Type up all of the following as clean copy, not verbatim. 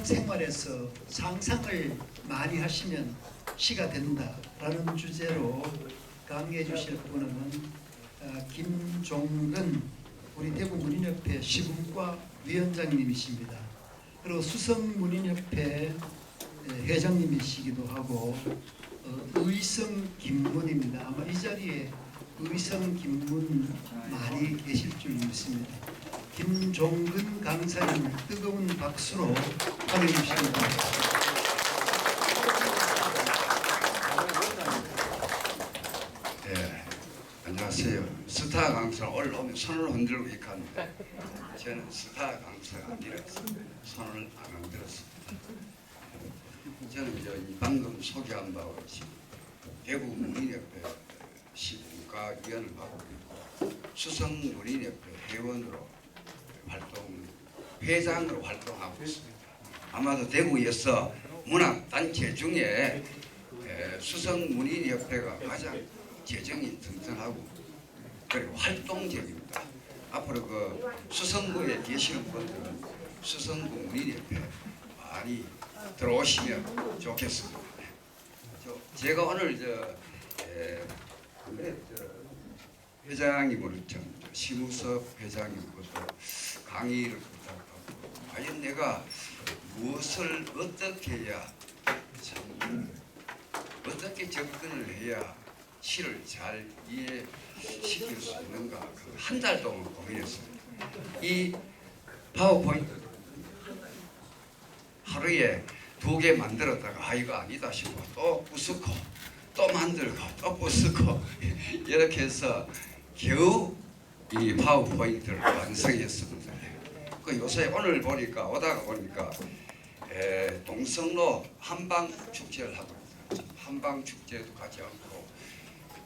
일상생활에서 상상을 많이 하시면 시가 된다라는 주제로 강의해 주실 분은 김종근 우리 대구문인협회 시군과 위원장님이십니다. 그리고 수성문인협회 회장님이시기도 하고 의성 김문입니다. 아마 이 자리에 의성 김문 많이 계실 줄 믿습니다. 김종근 강사님을 뜨거운 박수로 환영해 주십니다. 네, 안녕하세요. 스타 강사 올라오면 손을 흔들고 있습니다. 저는 스타 강사가 아니라서 손을 안 흔들었습니다. 저는 이제 방금 소개한 바와 같이 대구문인협회 시군과위원을 하고 있고 수성문인협회 회원으로 회장으로 활동하고 있습니다. 아마도 대구에서 문학단체 중에 수성문인협회가 가장 재정이 튼튼하고 그리고 활동적입니다. 앞으로 그 수성구에 계시는 분들은 수성구 문인협회 많이 들어오시면 좋겠습니다. 제가 오늘 회장님으로 심우섭 회장님부터 강의를 부탁하고 과연 내가 무엇을 어떻게 해야 어떻게 접근을 해야 시를 잘 이해시킬 수 있는가 한 달 동안 고민했습니다. 이 파워포인트 하루에 2개 만들었다가 이거 아니다 싶고 또 부수고 또 만들고 또 부수고 이렇게 해서 겨우 이 파워포인트를 완성했습니다. 그 요새 오늘 오다가 보니까 동성로 한방 축제를 하고 있어요. 한방 축제도 가지 않고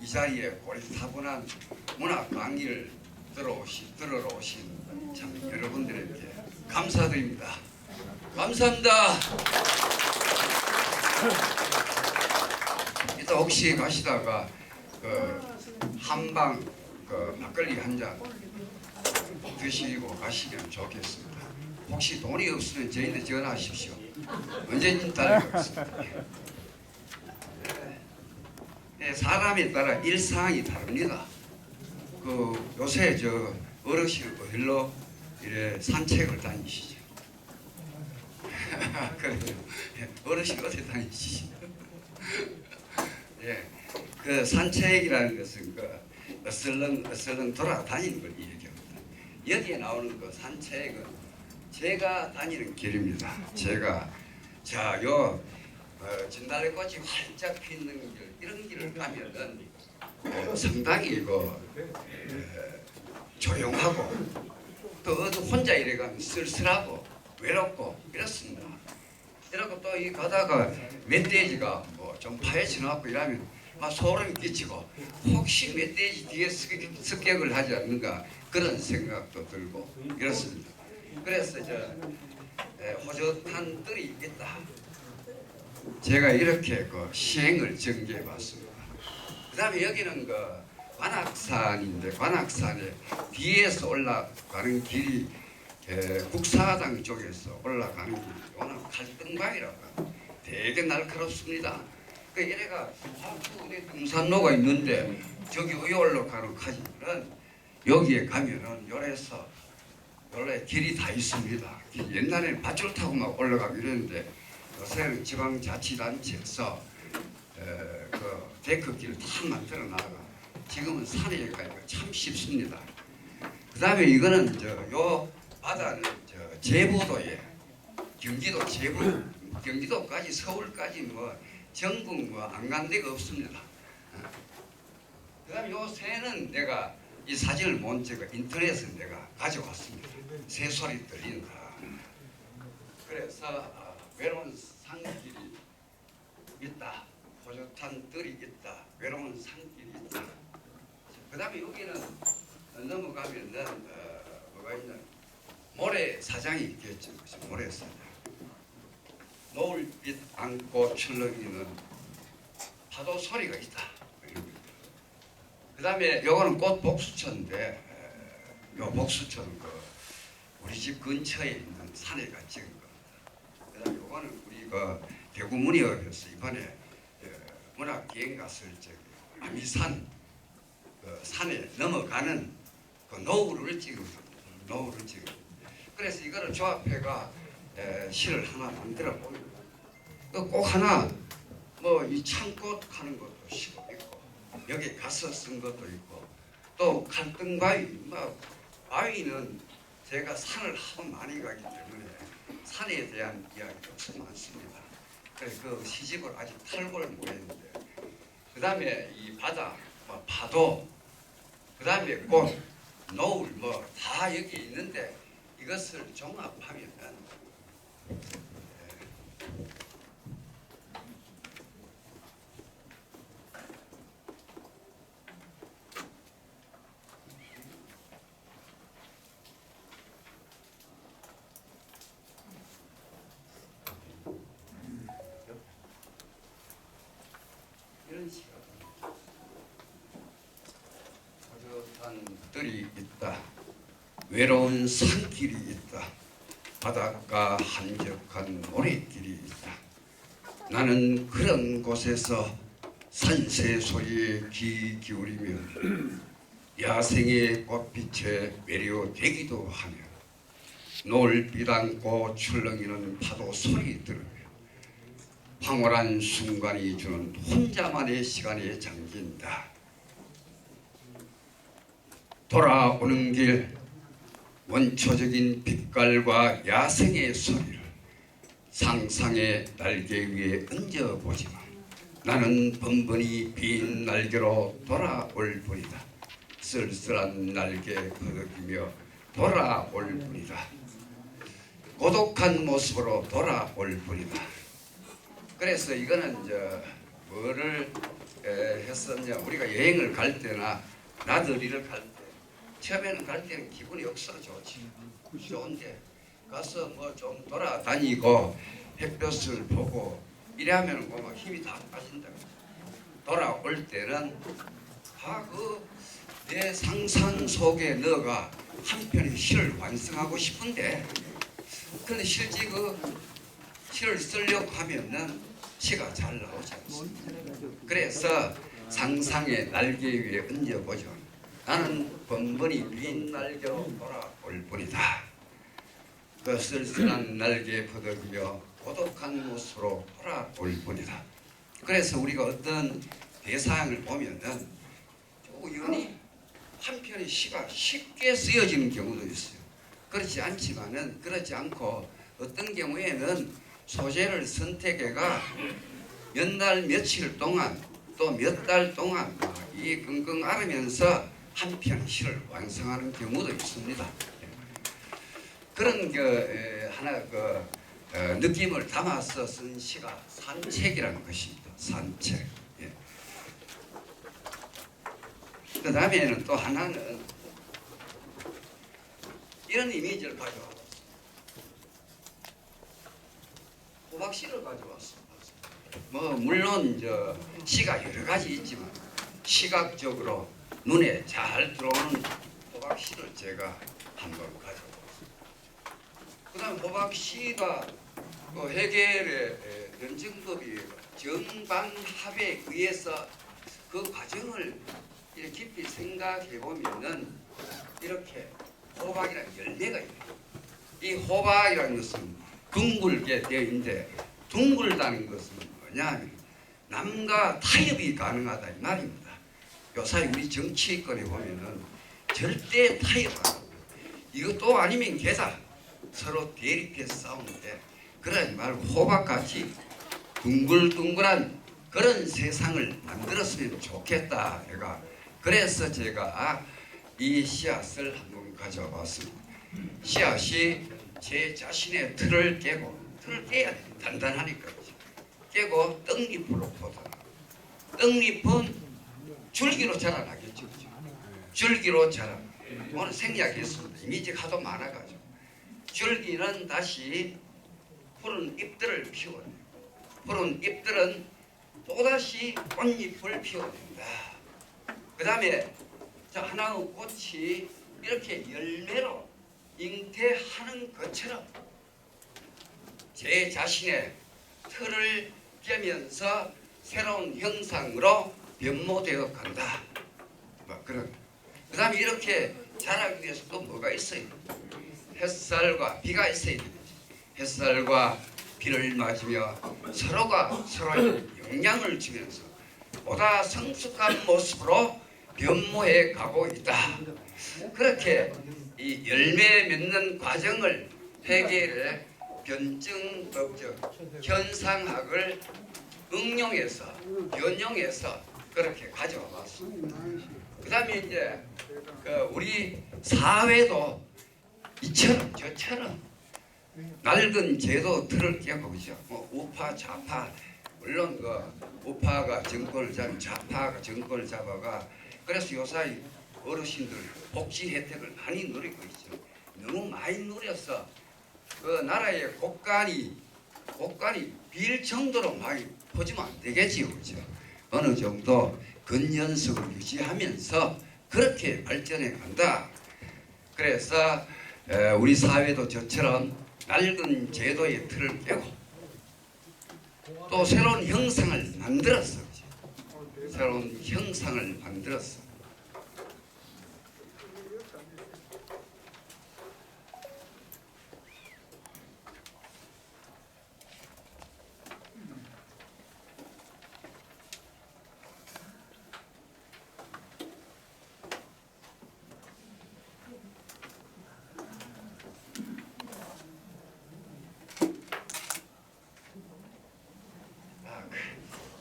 이 자리에 고리타분한 문학 강의를 들으러 오신 참 여러분들에게 감사드립니다. 감사합니다. 이따 혹시 가시다가 한방 막걸리 한 잔 드시고 가시면 좋겠습니다. 혹시 돈이 없으면 저희한테 전화하십시오. 언제든 달려가겠습니다. 사람에 따라 일상이 다릅니다. 요새 어르신 어디로 이래 산책을 다니시죠? 그래요. 어르신 어디 다니시죠? 예, 그 산책이라는 것은 어슬렁 돌아다니는 걸 얘기합니다. 여기에 나오는 그 산책은 제가 다니는 길입니다. 제가 진달래꽃이 활짝 피는 길 이런 길을 가면은 상당히 조용하고 또 혼자 이래 가면 쓸쓸하고 외롭고 이렇습니다. 이러고 또 이 가다가 멧돼지가 좀 파헤쳐놓고 이러면 막 소름이 끼치고 혹시 멧돼지 뒤에 습격을 하지 않는가 그런 생각도 들고 이렇습니다. 그래서 호젓한 뜰이 있겠다. 제가 이렇게 시행을 전개해 봤습니다. 그 다음에 여기는 관악산인데 관악산에 뒤에서 올라가는 길이 국사당 쪽에서 올라가는 길이 오늘 갈등방이라고 되게 날카롭습니다. 이래가 등산로가 있는데 저기 위에 올라가는 가지는 여기에 가면은 요래 길이 다 있습니다. 옛날에는 밧줄 타고 막 올라가고 이랬는데 요새는 지방자치단체에서 데크길을 다 만들어 나가 지금은 산에 가니까 참 쉽습니다. 그 다음에 이거는 요 바다는 제부도에 경기도 제부 경기도까지 서울까지 전국 안 간 데가 없습니다. 그 다음에 요 새는 내가 이 사진을 본 제가 인터넷에서 내가 가져왔습니다. 새 소리 들린다. 그래서 외로운 산길이 있다. 호젓한 뜰이 있다. 외로운 산길이 있다. 그 다음에 여기는 넘어가면은 뭐가 있냐 모래사장이 있겠죠. 모래사장. 노을빛 안고 출렁이는 파도 소리가 있다. 그 다음에 요거는 꽃 복수초인데 요 복수초는 우리 집 근처에 있는 산에가 찍은 겁니다. 그 다음에 요거는 우리 그 대구 문희읍에서 이번에 문학 기행 갔을 적에 아미산 그 산에 넘어가는 그 노을을 찍은 노을을 찍은. 그래서 이거를 조합해가 시를 하나 만들어 보면 꼭 하나 뭐 이 창꽃 하는 것도 시고 있고 여기 가서 쓴 것도 있고 또 갈등바위 뭐 바위는 제가 산을 하도 많이 가기 때문에 산에 대한 이야기가 엄청 많습니다. 그래서 그 시집을 아직 탈골 못했는데 그 다음에 이 바다 뭐 파도 그 다음에 꽃 노을 뭐 다 여기 있는데 이것을 종합하면 이런 시가 고젓한 들이 있다. 외로운 산길이 있다. 바닷가 한적한 모래길이 있다. 나는 그런 곳에서 산새 소리에 귀 기울이며 야생의 꽃빛에 매료되기도 하며 노을빛 안고 출렁이는 파도 소리 들으며 황홀한 순간이 주는 혼자만의 시간에 잠긴다. 돌아오는 길 원초적인 빛깔과 야생의 소리를 상상의 날개 위에 얹어보지만 나는 번번이 빈 날개로 돌아올 뿐이다. 쓸쓸한 날개 거덕이며 돌아올 뿐이다. 고독한 모습으로 돌아올 뿐이다. 그래서 이거는 이제 뭐를 했었냐, 우리가 여행을 갈 때나 나들이를 갈 때 처음에는 갈 때는 기분이 없어 좋지. 좋은데 가서 뭐 좀 돌아다니고 햇볕을 보고 이래하면 뭐 힘이 다 빠진다. 돌아올 때는 내 상상 속에 너가 한 편의 시를 완성하고 싶은데 근데 실제 그 시를 쓰려고 하면은 시가 잘 나오지 않습니다. 그래서 상상의 날개 위에 얹어보죠. 나는 번번이 빈 날개로 돌아올 뿐이다. 그 쓸쓸한 날개 퍼덕이며 고독한 모습으로 돌아올 뿐이다. 그래서 우리가 어떤 대사를 보면은 우연히 한 편의 시가 쉽게 쓰여지는 경우도 있어요. 그렇지 않지만은 그렇지 않고 어떤 경우에는 소재를 선택해가 몇 날 며칠 동안 또 몇 달 동안 이 끙끙 앓으면서 한 편 시를 완성하는 경우도 있습니다. 그런 하나 느낌을 담아서 쓴 시가 산책이라는 것입니다. 산책. 예. 그 다음에는 또 하나는 이런 이미지를 가져왔습니다. 호박씨를 가져왔습니다. 뭐 물론 시가 여러 가지 있지만 시각적으로 눈에 잘 들어오는 호박씨를 제가 한번 가져왔습니다. 그 다음 호박씨가 해겔의 연정법이 정반합에 의해서 그 과정을 이렇게 깊이 생각해 보면은 이렇게 호박이라는 열매가 있어요. 이 호박이라는 것은 둥글게 되어 있는데 둥글다는 것은 뭐냐면 남과 타협이 가능하다 이 말입니다. 요사이 우리 정치권에 보면은 절대 타협 안 하고 이것도 아니면 걔다 서로 대립해서 싸우는데 그러지 말고 호박같이 둥글둥글한 그런 세상을 만들었으면 좋겠다 내가. 그래서 제가 이 씨앗을 한번 가져왔습니다. 씨앗이 제 자신의 틀을 깨고, 틀을 깨야 돼. 단단하니까. 깨고 떡잎으로 뻗어나. 떡잎은 줄기로 자라나겠죠. 줄기로 자라. 오늘 생략했습니다. 이미지가 하도 많아가지고. 줄기는 다시 푸른 잎들을 피워내고, 푸른 잎들은 또다시 꽃잎을 피워낸다. 그 다음에 하나의 꽃이 이렇게 열매로 잉태하는 것처럼 제 자신의 틀을 깨면서 새로운 형상으로 변모되어 간다. 뭐 그런. 그다음에 이렇게 자라기 위해서 또 뭐가 있어요? 햇살과 비가 있어야 되지. 햇살과 비를 맞으며 서로가 서로의 영향을 주면서 보다 성숙한 모습으로 변모해 가고 있다. 그렇게 이 열매 맺는 과정을 해겔의 변증법적 현상학을 응용해서 변형해서 그렇게 가져와 봤습니다. 그다음에 이제 우리 사회도 이처럼 저처럼 낡은 제도 틀을 깨고 그죠. 뭐 우파 좌파 물론 우파가 정권을 잡으면 좌파가 정권을 잡아가 그래서 요사이 어르신들 복지 혜택을 많이 누리고 있죠. 너무 많이 누려서 그 나라의 곳간이 빌 정도로 많이 퍼지면 안 되겠지요, 그죠? 어느 정도 근연속을 유지하면서 그렇게 발전해 간다. 그래서 우리 사회도 저처럼 낡은 제도의 틀을 깨고 또 새로운 형상을 만들었어. 새로운 형상을 만들었어.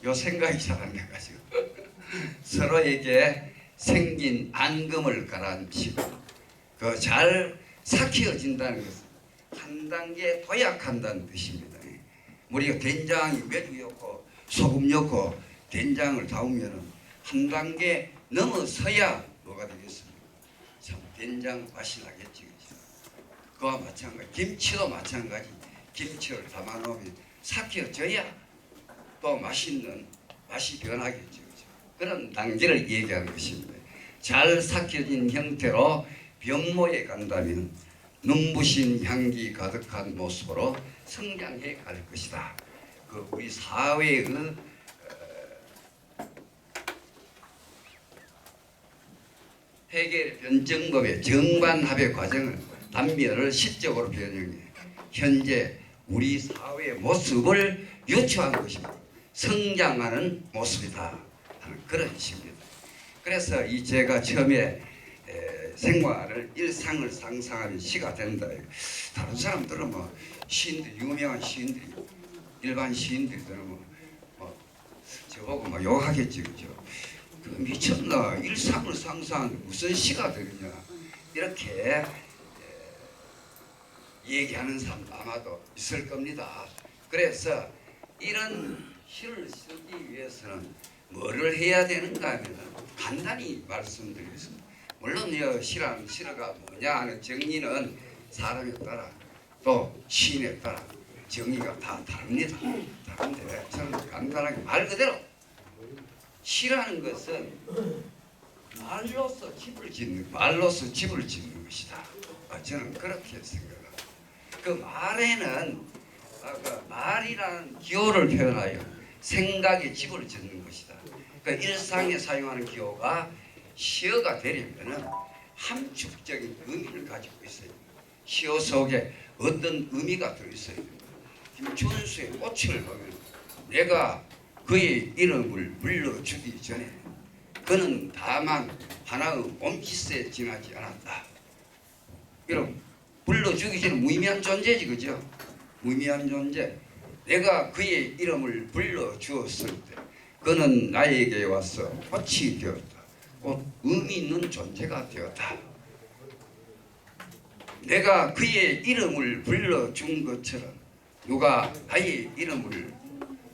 요 생각이 잘 안 나가지고 서로에게 생긴 앙금을 가라앉히고 그 잘 삭혀진다는 것은 한 단계 도약한다는 뜻입니다. 우리가 된장이 메주 넣고 소금 넣고 된장을 담으면 한 단계 넘어서야 뭐가 되겠습니까? 참 된장 맛이 나겠지. 그와 마찬가지 김치도 마찬가지 김치를 담아놓으면 삭혀져야 또 맛있는 맛이 변하겠죠. 그런 단계를 얘기하는 것입니다. 잘 삭혀진 형태로 변모해 간다면 눈부신 향기 가득한 모습으로 성장해 갈 것이다. 그 우리 사회의 해겔 변증법의 정반합의 과정을 단면을 시적으로 변형해 현재 우리 사회의 모습을 유추한 것입니다. 성장하는 모습이다 하는 그런 식입니다. 그래서 이 제가 처음에 생활을 일상을 상상하는 시가 된다. 다른 사람들은 뭐 시인들 유명한 시인들이 일반 시인들이 들으면 저보고 막 욕하겠지 그죠. 그 미쳤나 일상을 상상하는 무슨 시가 되느냐 이렇게 얘기하는 사람도 아마도 있을 겁니다. 그래서 이런 시를 쓰기 위해서는 뭐를 해야 되는가 하면 간단히 말씀드리겠습니다. 물론 시라는 시가 뭐냐 하는 정의는 사람에 따라 또 시인에 따라 정의가 다 다릅니다. 다른데 저는 간단하게 말 그대로 시라는 것은 말로서 집을 짓는 것이다. 저는 그렇게 생각합니다. 그 말에는 그 말이라는 기호를 표현하여 생각의 집을 짓는 것이다. 그 일상에 사용하는 기호가 시어가 되려면은 함축적인 의미를 가지고 있어야 됩니다. 시어 속에 어떤 의미가 들어있어야 됩니다. 김춘수의 꽃을 보면 내가 그의 이름을 불러주기 전에 그는 다만 하나의 몸짓에 지나지 않았다. 이런 불러주기 전에 무의미한 존재지 그죠? 무의미한 존재. 내가 그의 이름을 불러주었을 때 그는 나에게 와서 꽃이 되었다. 곧 의미 있는 존재가 되었다. 내가 그의 이름을 불러준 것처럼 누가 나의 이름을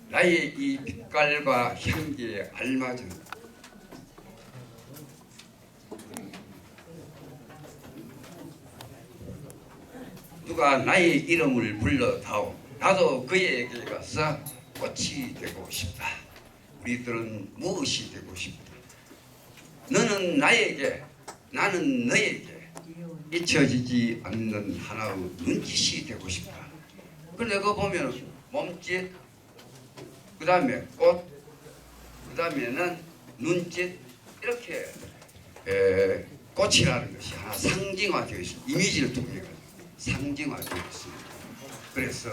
나의 이 빛깔과 향기에 알맞은 누가 나의 이름을 불러다오 나도 그에게 가서 꽃이 되고 싶다. 우리들은 무엇이 되고 싶다. 너는 나에게 나는 너에게 잊혀지지 않는 하나의 눈짓이 되고 싶다. 근데 그거 보면 몸짓, 그 다음에 꽃, 그 다음에는 눈짓 이렇게 꽃이라는 것이 하나 상징화되어 있습니다. 이미지를 통해 상징화되어 있습니다. 그래서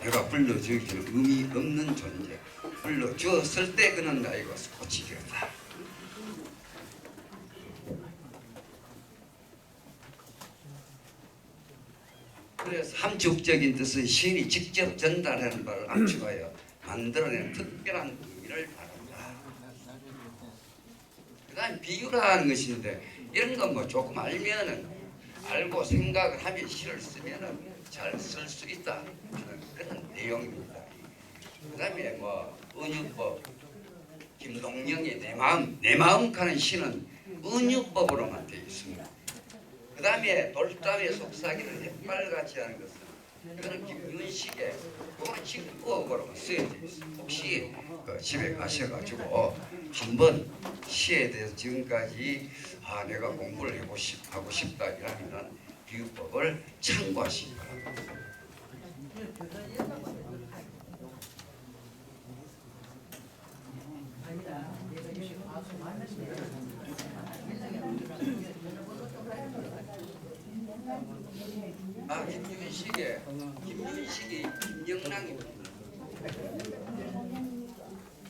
내가 불러주기는 의미 없는 존재, 불러주었을 때 그는 나에게서 꽃이 되었다. 그래서 함축적인 뜻은 시인이 직접 전달하는 바를 압축하여 만들어낸 특별한 의미를 바란다. 그 다음에 비유라는 것인데 이런 건 뭐 조금 알면은 알고 생각을 하면 시를 쓰면은 잘 쓸 수 있다 하는 그런 내용입니다. 그 다음에 뭐 은유법, 김동영의 내 마음 가는 시는 은유법으로만 되어 있습니다. 그 다음에 돌담의 속삭이는 햇발같이 하는 것은 이거는 김윤식의 이거는 직구어로만 쓰여져 있습니다. 혹시 그 집에 가셔가지고 한번 시에 대해서 지금까지 내가 공부를 하고 싶다 이러면 비유법을 참고하시기 바랍니다. 김윤식이 김영랑이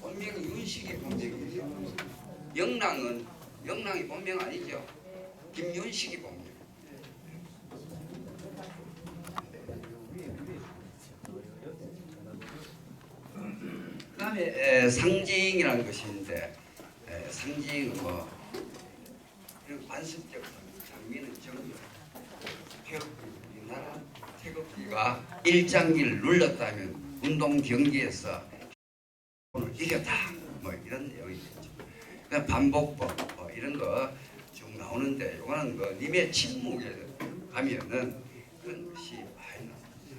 본명이 윤식이 본명이죠. 영랑이 본명 아니죠. 김윤식이 본명. 그 다음에 상징이라는 것인데 상징은 뭐 이런 관습적 장미는 정말 우리나라 태극기가 일장기를 눌렀다면 운동 경기에서 오늘 이겼다 뭐 이런 내용이겠죠. 그냥 반복법 뭐 이런 거 쭉 나오는데 이거는 그 님의 침묵에 가면은 그런 것이 많이 나옵니다.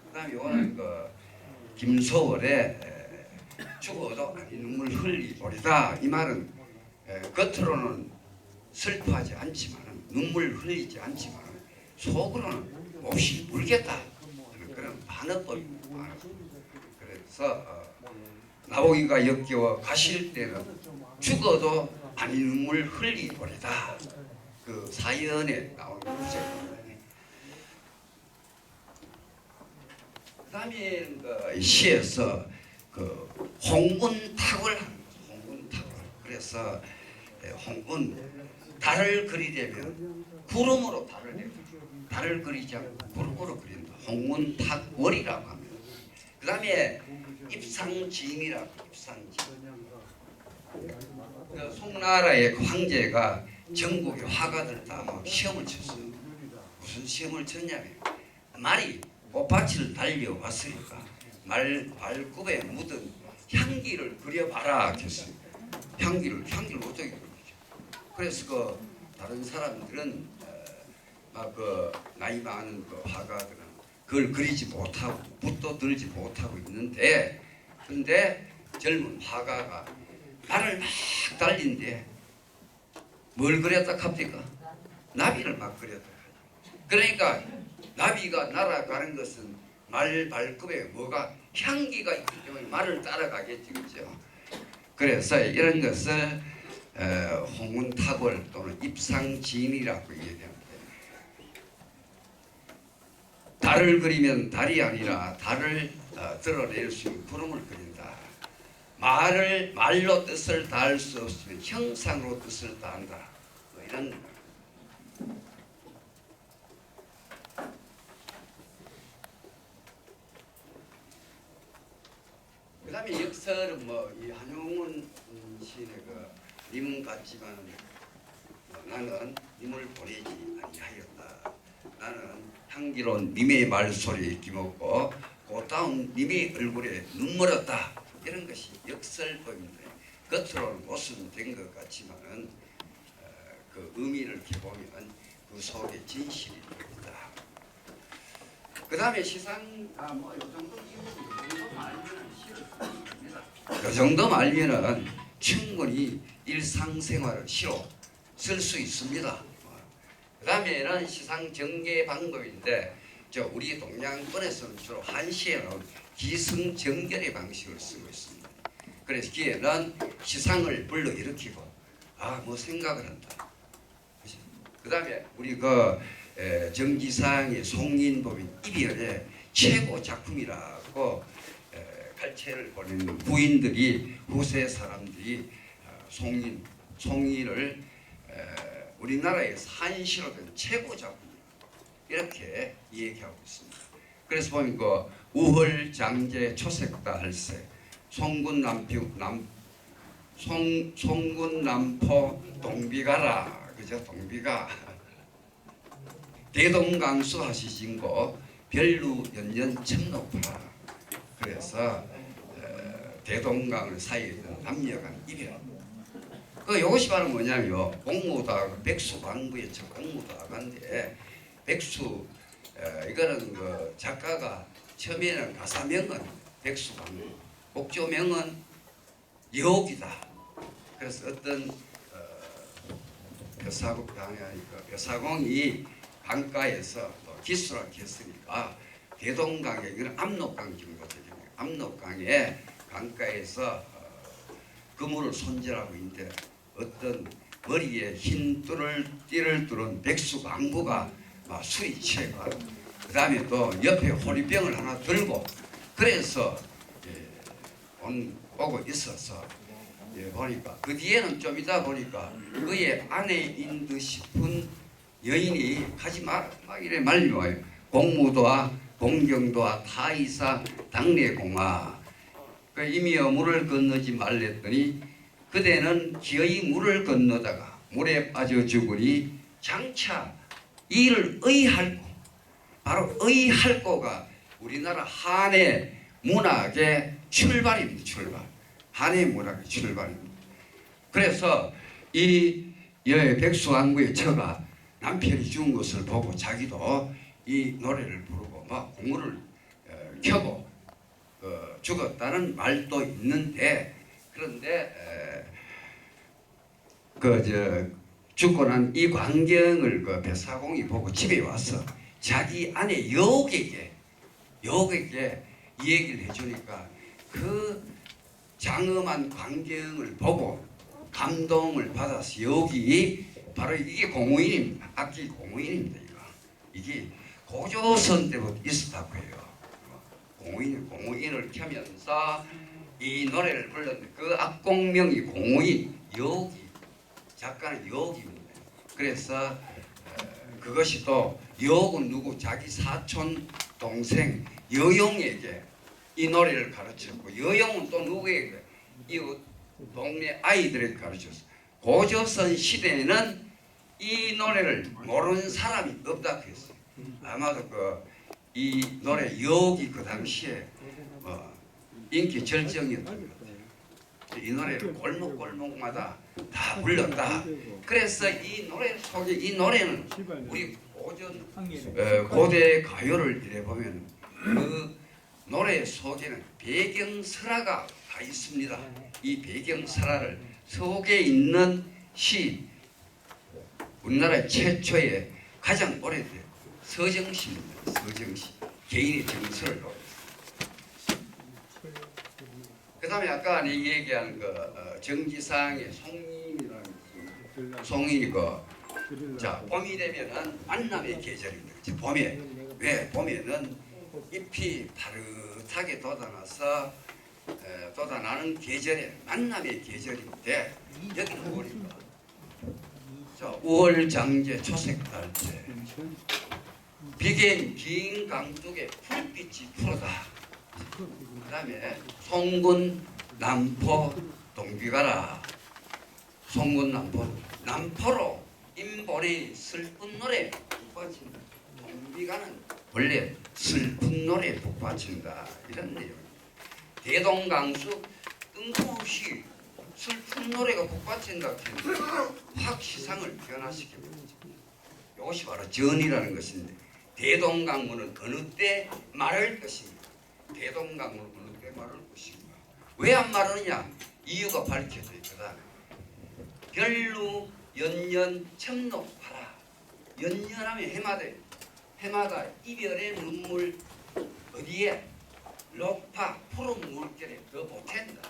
그다음에 이거는 그 김소월의 죽어도 아니 눈물 흘리버리다 이 말은 겉으로는 슬퍼하지 않지만은 눈물 흘리지 않지만은 속으로는 몹시 울겠다 그런 반어법입니다. 그래서 나보기가 역겨워 가실 때는 죽어도 아니 눈물 흘리버리다 그 사연에 나오는 구절입니다. 그다음에 그 시에서 그 홍군탁을 그래서 홍군 달을 그리려면 구름으로 달을 내다. 달을 그리지 않고 구름으로 그린다. 홍군탁월이라고 합니다. 그 다음에 입상진이라고 입상진. 그 송나라의 그 황제가 전국의 화가들 다 막 시험을 쳤어요. 무슨 시험을 쳤냐면 말이 꽃밭을 달려왔으니까 발굽에 묻은 향기를 그려봐라 했어요. 향기를 어떻게 그리죠? 그래서 그 다른 사람들은 막 그 나이 많은 그 화가들은 그걸 그리지 못하고 붓도 들지 못하고 있는데 근데 젊은 화가가 말을 막 달린데 뭘 그렸다 합니까? 나비를 막 그렸다. 그러니까 나비가 날아가는 것은 말 발급에 뭐가 향기가 있기 때문에 말을 따라가겠지, 그렇죠? 그래서 이런 것을 홍문탁월 또는 입상진이라고 얘기합니다. 달을 그리면 달이 아니라 달을 드러낼 수 있는 구름을 그린다. 말로 뜻을 다할 수 없으면 형상으로 뜻을 다한다. 뭐 이런. 그다음에 역설은 뭐 이 한용운 시인의 그 님은 같지만 나는 님을 보내지 아니하였다. 나는 향기로운 님의 말소리에 기먹고 고따운 님의 얼굴에 눈물었다. 이런 것이 역설법인데 겉으로는 옷은 된 것 같지만은 그 의미를 이렇게 보면 그 속에 진실이 있다. 그 다음에 시상 뭐 요 정도 알면은 충분히 일상생활을 시로 쓸 수 있습니다. 그 다음에는 시상 전개 방법인데 저 우리 동양권에서는 주로 한시에 나온 기승전결의 방식을 쓰고 있습니다. 그래서 기에는 시상을 불러일으키고 뭐 생각을 한다. 그 다음에 우리 정지상의 송인법인 이별의 최고 작품이라고 갈채를 보내는 부인들이 후세 사람들이 송인을 우리나라에서 한시로 된 최고 작품 이렇게 얘기하고 있습니다. 그래서 보면 우헐 장제 초색다 할세 송군 남포 동비가라 그죠 동비가 대동강수 하시신고 별루 연년 참높아 그래서 대동강 사이에 있는 남녀간 이별 요것이 바로 뭐냐면 공무다가 백수광부의 첫 공무다가인데 백수 이거는 작가가 처음에는 가사명은 백수광부 목조명은 여옥이다. 그래서 어떤 벼사공이 강가에서 또 기수를 했으니까 대동강에 이건 압록강 정도 되잖아요. 압록강에 강가에서 그물을 손질하고 있는데 어떤 머리에 흰 띠를 뚫은 백수광부가 막 술이 취해가 그 다음에 또 옆에 호리병을 하나 들고 그래서 오고 있어서 보니까 그 뒤에는 좀 이따 보니까 그의 아내인 듯 싶은 여인이 가지 막 이래 말려와요. 공무도와 공경도와 타이사 당례공아 이미여 물을 건너지 말랬더니 그대는 기어이 물을 건너다가 물에 빠져 죽으니 장차 이를 의할고 바로 의할고가 우리나라 한의 문학의 출발입니다. 출발. 한의 문학의 출발입니다. 그래서 이 백수왕구의 처가 남편이 죽은 것을 보고 자기도 이 노래를 부르고 막 공문을 켜고 죽었다는 말도 있는데 그런데 죽고 난 이 광경을 벼사공이 보고 집에 와서 자기 아내 여옥에게 이 얘기를 해주니까 그 장엄한 광경을 보고 감동을 받아서 여기 바로 이게 공무인입니다. 악기 공무인입니다. 이게 고조선 때부터 있었다고 해요. 공무인을 켜면서 이 노래를 불렀는데 그 악공명이 공무인 여기 작가는 여기입니다. 그래서 그것이 또 여옥은 누구 자기 사촌 동생 여용에게 이 노래를 가르쳤고 여용은 또 누구에게 이웃 동네 아이들에게 가르쳤어. 고조선 시대에는 이 노래를 모르는 사람이 없다고 했어요. 아마도 이 노래 여옥이 그 당시에 인기 절정이었던 것 같아요. 이 노래를 골목골목마다 다 불렀다. 그래서 이 노래 속에 이 노래는 우리 고대 가요를 이래 보면 그 노래 속에는 배경설화가 다 있습니다. 이 배경설화를 속에 있는 시 우리나라 최초의 가장 오래된 서정시입니다. 서정시 개인의 정서를 놓고 그 다음에 아까 얘기한 정지상의 송인이 자 봄이 되면은 만남의 계절입니다. 봄에 왜 봄에는 잎이 파릇하게 돋아나는 계절에 만남의 계절인데 여기는 뭐입니까? 자 5월 장제 초색달제 비겐 긴 강둑에 풀빛이 푸르다. 그 다음에 송군 남포 동비가라. 송군 남포로 인본의 슬픈 노래 북받친다. 동비가는 원래 슬픈 노래 북받친다 이런 내용. 대동강수 뜬금없이 슬픈 노래가 북받친다 했는데 확 시상을 변화시킵니다. 이것이 바로 전이라는 것인데 대동강문은 어느 때 말할 것인가? 대동강문은 어느 때 말할 것인가? 왜 안 말하느냐? 이유가 밝혀져 있거든. 별루 연년 첨록하라. 연년하면 해마다 해마다 이별의 눈물 어디에 높아 푸른 물결에 더 보탠다.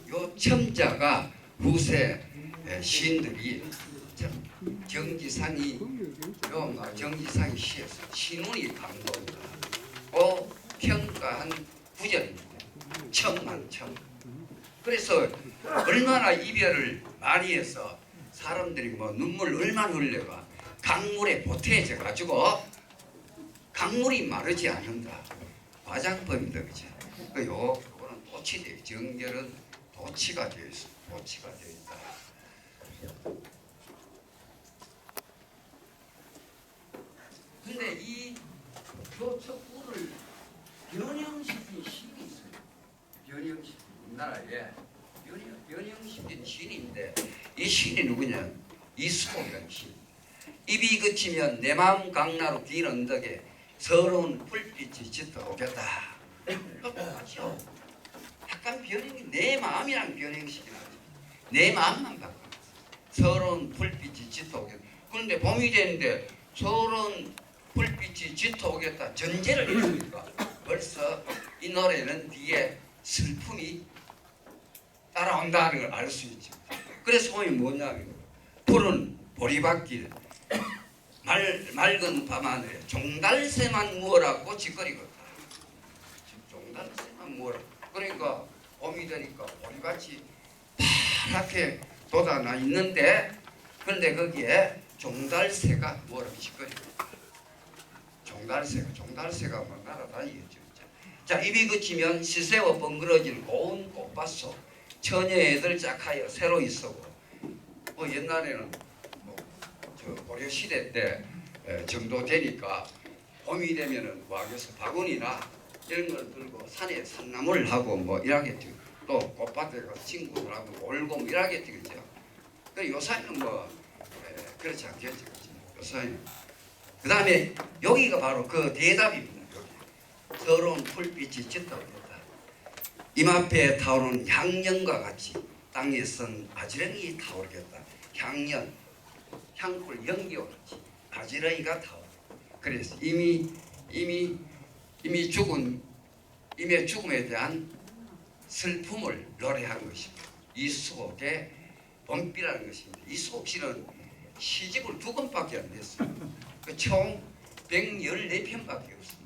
요 첨자가 후세 시인들이 참 정지상이 정지상이 시에서 신운이 강도다. 평가한 구절입니다. 첨만첨. 그래서 얼마나 이별을 많이 해서 사람들이 뭐 눈물 얼마나 흘려가 강물에 보태져 가지고 강물이 마르지 않는다. 화장법입니다, 그죠? 요거는 도치돼. 정결은 도치가 되어 있어. 도치가 되어 있다. 근데 이 교척구를 변형시킨 시인이 있어요. 변형시킨 우리나라에 변형시킨 시인인데 이 시인이 누구냐? 이수봉이라는 시인. 입이 그치면 내 마음 강나루 긴 언덕에 서러운 불빛이 짙어오겠다. 똑같죠? 약간 변형이 내 마음이랑 변형시키는 거죠. 내 마음만 바꿔. 서러운 불빛이 짙어오겠다. 그런데 봄이 되는데 서러운 불빛이 짙어오겠다. 전제를 해주니까 벌써 이 노래는 뒤에 슬픔이 따라온다는 걸 알 수 있죠. 그래서 보면 뭐냐면 푸른 보리밭길 맑은 밤하늘에 종달새만 무어라고 짓거리거든. 종달새만 무어라. 그러니까 봄이 되니까 보리밭이 파랗게 돋아나 있는데 그런데 거기에 종달새가 뭐라고 짓거리거든. 종달새가 뭐 날아다니겠죠. 자, 입이 그치면 시세와 번그러진 고운 꽃밭 속 처녀애들 짝하여 새로 있어고 옛날에는 고려 시대 때 정도 되니까 봄이 되면은 와겨서 바구니나 이런 걸 들고 산에 산나물을 하고 뭐 이러겠죠. 또 꽃밭에 가서 친구들하고 놀고 뭐 이러겠죠, 그죠? 그 요사이는 뭐 그렇지 않겠죠, 그죠? 요사이는. 그 다음에 여기가 바로 그 대답입니다. 여기 서러운 불빛이 짙어오겠다. 이마페에 타오르는 향연과 같이 땅에 선 아지랑이 타오르겠다. 향불 연기와 같이 아지랑이가 타오르. 그래서 이미 죽음에 대한 슬픔을 노래한 것입니다. 이수옥의 봄비라는 것입니다. 이수옥 씨는 시집을 2권밖에 안 냈어요. 총 114편밖에 없습니다.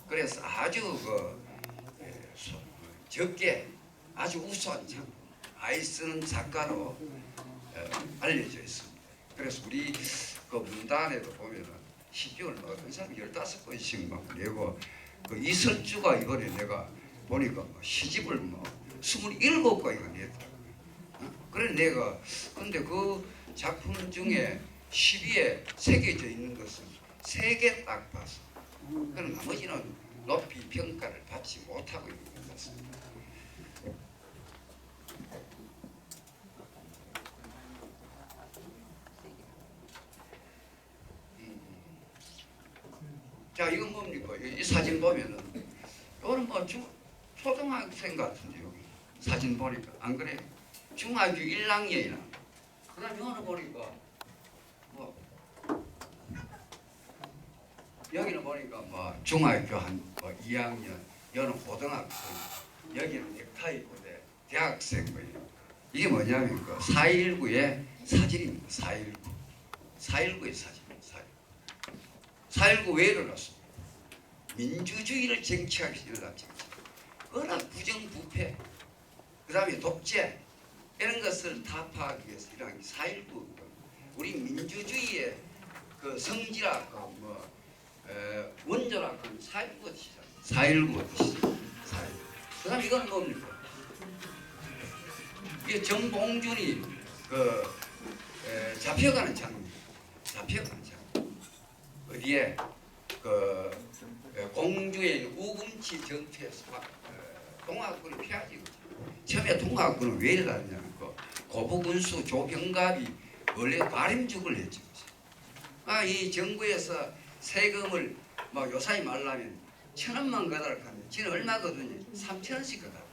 그래서 아주 적게 아주 우수한 작품, 아이 쓰는 작가로 알려져 있습니다. 그래서 우리 그 문단에도 보면은 시집을 어떤 사람이 15권씩 막 내고 그 이설주가 이번에 내가 보니까 뭐 시집을 뭐 27권이나 냈다. 그래 내가 근데 그 작품 중에 10위에 새겨져 있는 것은 3개 딱 봐서 그럼 나머지는 높이 평가를 받지 못하고 있는 것 같습니다. 자, 이건 뭡니까? 이 사진 보면은 이거는 뭐 초등학생 같은데 여기 사진 보니까 안 그래? 중학교 1학년이나 그다음 이거는 보니까 뭐 여기는 보니까 뭐 중학교 한 뭐 2학년, 여기는 고등학생, 여기는 넥타이 부대, 대학생 뭐 이게 뭐냐면 그 4.19의 사진입니다. 4.19의 사진입니다. 4.19 왜 일어났습니까? 민주주의를 쟁취하기 위해서 일어났죠. 워낙 부정부패, 그 다음에 독재 이런 것을 타파하기 위해서 일어난 게 4.19. 우리 민주주의의 그 성지라 원조라 그 4.19 뜻이잖아요. 4.19 뜻이죠. 그 다음에 이건 뭡니까? 이게 정봉준이 잡혀가는 장면. 어디에 공주의 우금치 전투에서 동학군을 피하지. 처음에 동학군은 왜 일어났냐면 고부군수 조병갑이 원래 가림죽을 했죠. 이 정부에서 세금을 뭐 요사이 말라면 1,000원만 거달라 하면 지는 얼마거든요? 3,000원씩 거달라.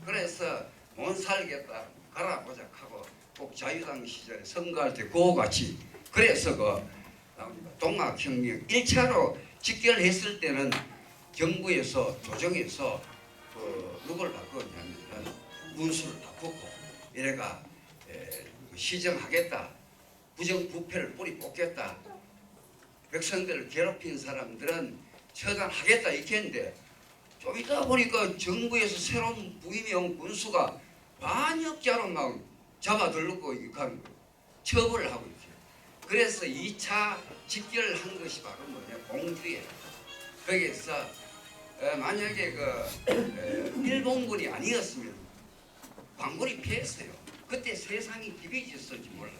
그래서 못 살겠다 가라보자 하고 꼭 자유당 시절에 선거할 때 그거 같이 그래서 나옵니다. 동학혁명 1차로 직결했을 때는 정부에서 조정에서 누굴 바꾸었냐면 문수를 바꾸고 이래가 시정하겠다, 부정부패를 뿌리 뽑겠다, 백성들을 괴롭힌 사람들은 처단하겠다 이렇게 했는데 좀 있다 보니까 정부에서 새로운 부임해온 군수가 반역자로 막 잡아들고 이렇게 처벌을 하고 있죠. 그래서 2차 직결한 것이 바로 뭐냐, 공주예요. 거기에서 만약에 일본군이 아니었으면 광군이 피했어요. 그때 세상이 비비졌을지 몰라요.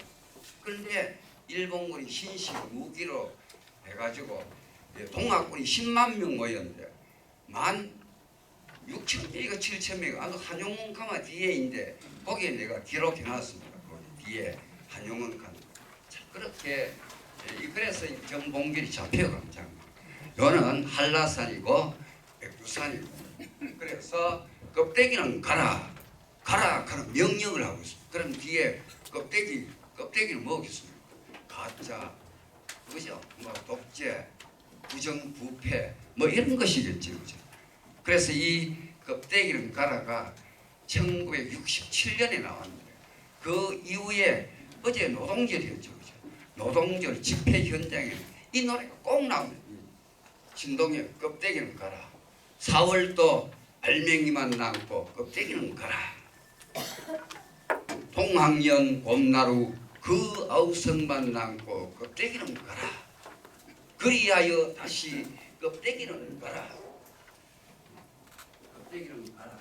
그런데 일본군이 신식 무기로 해가지고 동학군이 10만 명 모였는데 16,000명이가 7,000명. 아주 한용운 가마 뒤에인데 거기에 내가 기록해놨습니다. 거기 뒤에 한용운 가마. 그렇게 그래서 정봉길이 잡혀간 장면. 요는 한라산이고 백두산이고. 그래서 껍데기는 가라 명령을 하고 있습니다. 그럼 뒤에 껍데기를 먹겠습니다. 가짜, 그죠? 뭐 독재, 부정부패, 뭐 이런 것이겠죠, 그죠? 그래서 이 껍데기는 가라가 1967년에 나왔는데 그 이후에 어제 노동절이었죠, 그죠? 노동절 집회 현장에 이 노래가 꼭 나옵니다. 신동엽 껍데기는 가라. 4월도 알맹이만 남고 껍데기는 가라. 동학년 봄나루 그 아우성만 남고 껍데기는 가라. 그리하여 다시 껍데기는 가라. 껍데기는 가라.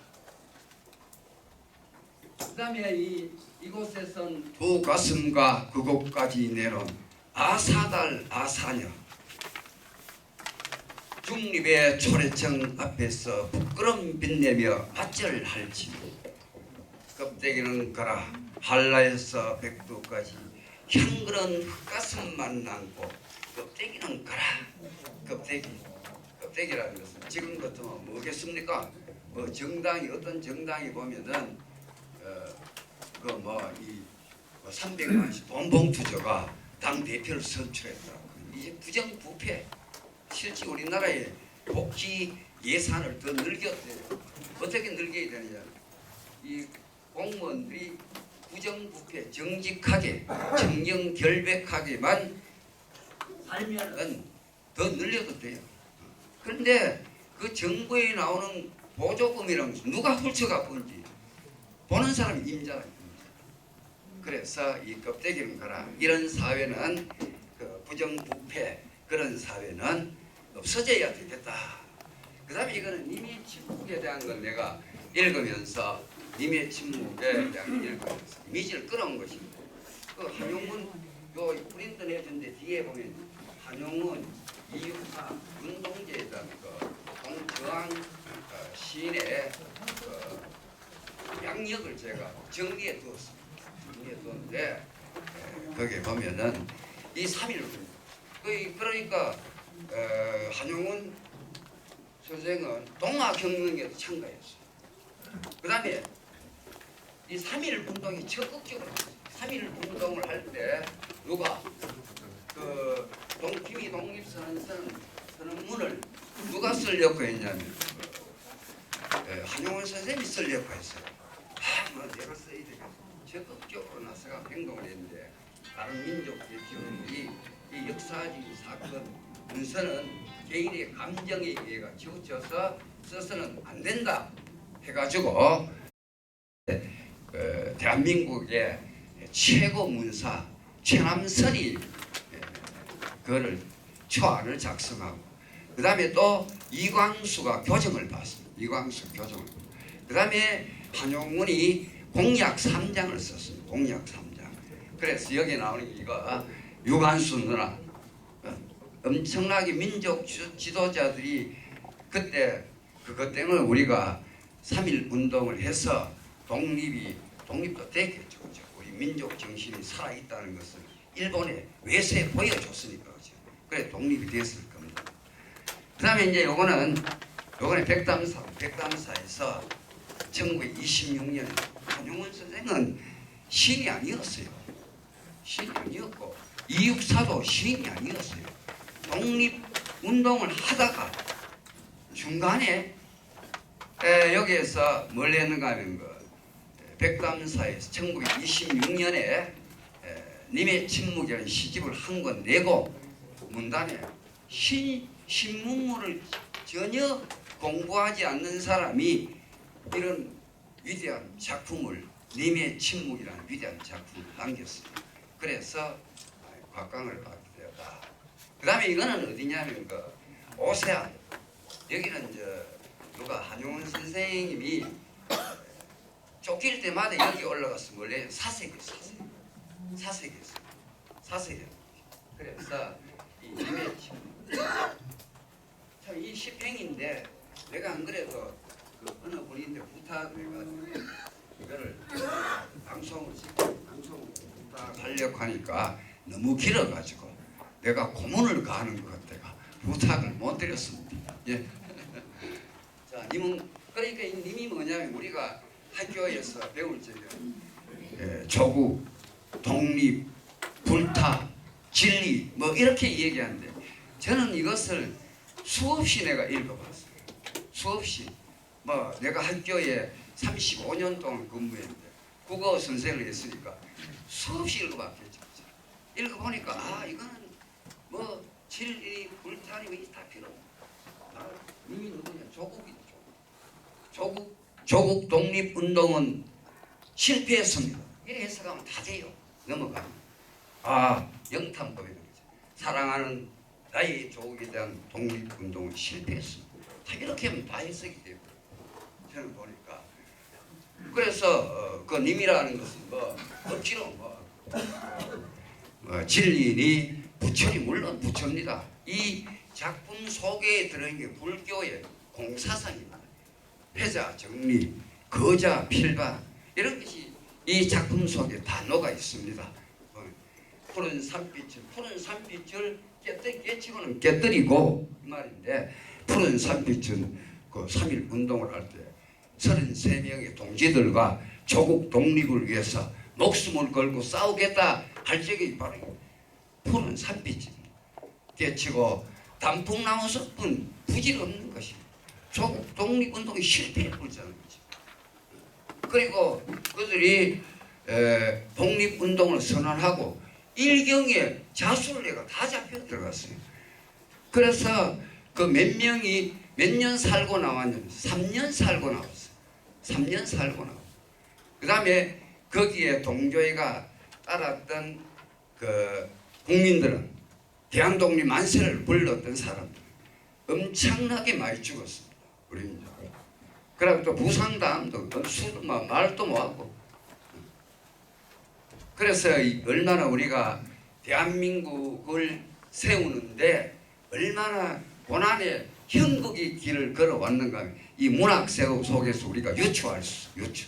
그 다음에 이곳에선 두 가슴과 그곳까지 내놓은 아사달 아사녀. 중립의 초래청 앞에서 부끄럼 빛내며 맞절할지. 껍데기는 가라. 한라에서 백두까지 향그런 흙가슴만 남고 껍데기는 가라. 껍데기라는 것은 지금 같으면 뭐겠습니까? 뭐 정당이 어떤 정당이 보면은 이 300만씩 돈봉투저가 당 대표를 선출했다. 이제 부정부패. 실제 우리나라의 복지 예산을 더 늘겼대요. 어떻게 늘겨야 되느냐? 이 공무원들이 부정부패 정직하게 정령결백하게만 살면은 더 늘려도 돼요. 그런데 그 정부에 나오는 보조금이라는 것은 누가 훔쳐가 본지 보는 사람이 임자라. 그래서 이 껍데기는 가라. 이런 사회는 부정부패 그런 사회는 없어져야 되겠다. 그 다음에 이거는 님의 침묵에 대한 건 내가 읽으면서 님의 침묵에 대한 읽으면서 이미지를 끌어온 것입니다. 그 한용운 요 프린트 내준데 뒤에 보면 한용운 이육사 운동제에 대한 동저항 시인의 양력을 제가 정리해 두었습니다. 정리해 두었는데 거기에 보면은 이 3.1 그러니까 한용운 선생은 동학혁명에도 참가했어요. 그 다음에 이 3.1 운동이 적극적으로 3.1 운동을 할 때 누가 김이 독립선언문을 누가 쓰려고 했냐면 한용운 선생님이 쓰려고 했어요. 뭐 내가 써야 되겠어. 적극적으로 나서가 행동을 했는데 다른 민족 대표들이 이 역사적인 사건 문서는 개인의 감정에 의해 치우쳐서 써서는 안 된다 해가지고 대한민국의 최고 문사 최남선이 그거를 초안을 작성하고 그 다음에 또 이광수가 교정을 받습니다. 이광수 교정을. 그 다음에 한용운이 공약 3장을 썼습니다. 공약 3장. 그래서 여기 나오는 이거 유관수 누나 엄청나게 민족 지도자들이 그때 그것 때문에 우리가 3.1 운동을 해서 독립도 됐겠죠. 그렇죠? 우리 민족 정신이 살아있다는 것을 일본에 외세에 보여줬으니까 그렇죠? 그래 독립이 됐을 겁니다. 그 다음에 이제 요거는 백담사에서 1926년 한용운 선생은 신이 아니었어요. 신이 아니었고 이육사도 시인이 아니었어요. 독립운동을 하다가 중간에 여기에서 뭘 했는가 하면 백담사에서 1926년에 님의 침묵이라는 시집을 한 권 내고 문단에 신문물을 전혀 공부하지 않는 사람이 이런 위대한 작품을 님의 침묵이라는 위대한 작품을 남겼습니다. 그래서 곽강을 받게 되었다. 그 다음에 이거는 어디냐면 오세안, 여기는 누가 한용운 선생님이 쫓길 때마다 여기 올라가서 원래 사색이었어요. 그래서 이 님의 참이 시팽인데 내가 안 그래도 어느 분인데 부탁을 해가지고 이거를 방송을 부탁하려고 하니까 너무 길어가지고 내가 고문을 가는 것 같아가 부탁을 못 드렸습니다. 예. 자, 님은 그러니까 이 님이 뭐냐면 우리가 학교에서 배울 적에 조국, 독립, 불타, 진리 뭐 이렇게 얘기하는데 저는 이것을 수없이 내가 읽어봤어요. 수없이 뭐 내가 학교에 35년 동안 근무했는데 국어 선생을 했으니까 수없이 읽어봤겠죠. 읽어보니까 아 이거는 뭐 진리, 불타리 뭐 다 필요 없다. 님이 누구냐? 조국이죠. 조국 독립운동은 실패했습니다. 이렇게 해석하면 다 돼요. 넘어가면. 아, 영탐법이라는 거죠. 사랑하는 나의 조국에 대한 독립운동은 실패했습니다. 다 이렇게 하면 다 해석이 되고 저는 보니까 그래서 그 님이라는 것은 뭐 억지로 진리니 부처니 물론 부처입니다. 이 작품 속에 들어있는 게 불교의 공사상입니다. 패자, 정리, 거자, 필반 이런 것이 이 작품 속에 다 녹아 있습니다. 푸른 산빛을 깨치고는 깨뜨리고 이 말인데 푸른 산빛은 그 3.1 운동을 할 때 33명의 동지들과 조국 독립을 위해서 목숨을 걸고 싸우겠다 할 적이 바로 푸른 산빛입니다. 깨치고 단풍나무 숲은 부질없는 것입니다. 조국 독립운동이 실패해버리자는 거죠. 그리고 그들이 독립운동을 선언하고 일경에 자수를 내가 다 잡혀 들어갔어요. 그래서 그 몇 명이 몇 년 살고 나왔냐면 3년 살고 나왔어요. 3년 살고 나왔어요. 그 다음에 거기에 동조회가 따랐던 그 국민들은 대한독립 만세를 불렀던 사람들 엄청나게 많이 죽었습니다. 우리 민족. 그리고 또 부상당도 수도 말도 못하고. 그래서 얼마나 우리가 대한민국을 세우는데 얼마나 고난의 형국의 길을 걸어왔는가 하면 이 문학 속에서 우리가 유추할 수 유추.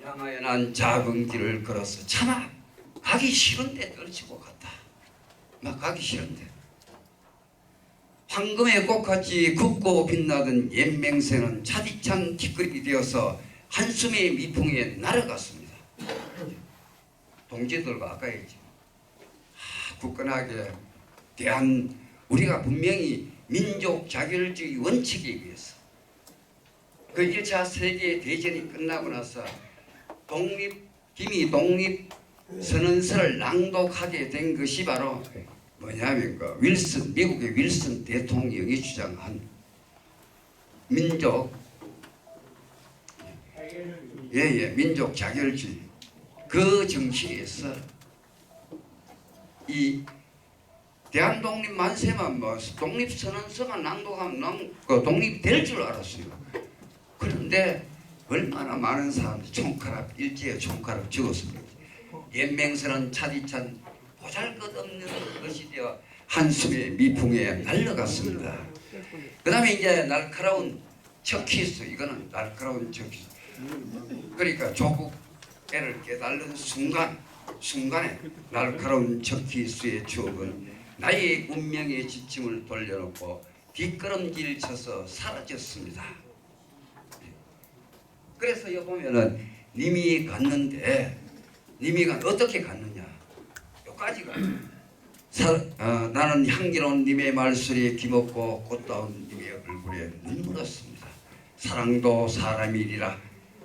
양하에 난 작은 길을 걸어서 차마 가기 싫은데 떨치고 갔다. 막 가기 싫은데. 황금의 꽃같이 굽고 빛나던 옛맹새는 차디찬 티끌이 되어서 한숨의 미풍에 날아갔습니다. 동지들과 아까 했지. 굳건하게 우리가 분명히 민족 자결주의 원칙에 의해서 그 1차 세계 대전이 끝나고 나서 김이 독립선언서를 낭독하게 된 것이 바로 뭐냐면 미국의 윌슨 대통령이 주장한 민족 자결주의 그 정치에서 이 대한독립 만세만 독립선언서만 낭독하면 독립될 줄 알았어요. 그런데 얼마나 많은 사람들이 일제에 총칼을 죽었습니다. 옛맹선은 차디찬 보잘것없는 것이 되어 한숨의 미풍에 날려갔습니다. 그 다음에 이제 날카로운 척키스, 이거는 날카로운 척키스. 그러니까 조국애를 깨달는 순간에 날카로운 척키스의 추억은 나의 운명의 지침을 돌려놓고 뒷걸음질 쳐서 사라졌습니다. 그래서 여기 보면은 님이 갔는데 어떻게 갔느냐? 요까지가 나는 향기로운 님의 말소리에 귀먹고 꽃다운 님의 얼굴에 눈물었습니다. 사랑도 사람이리라.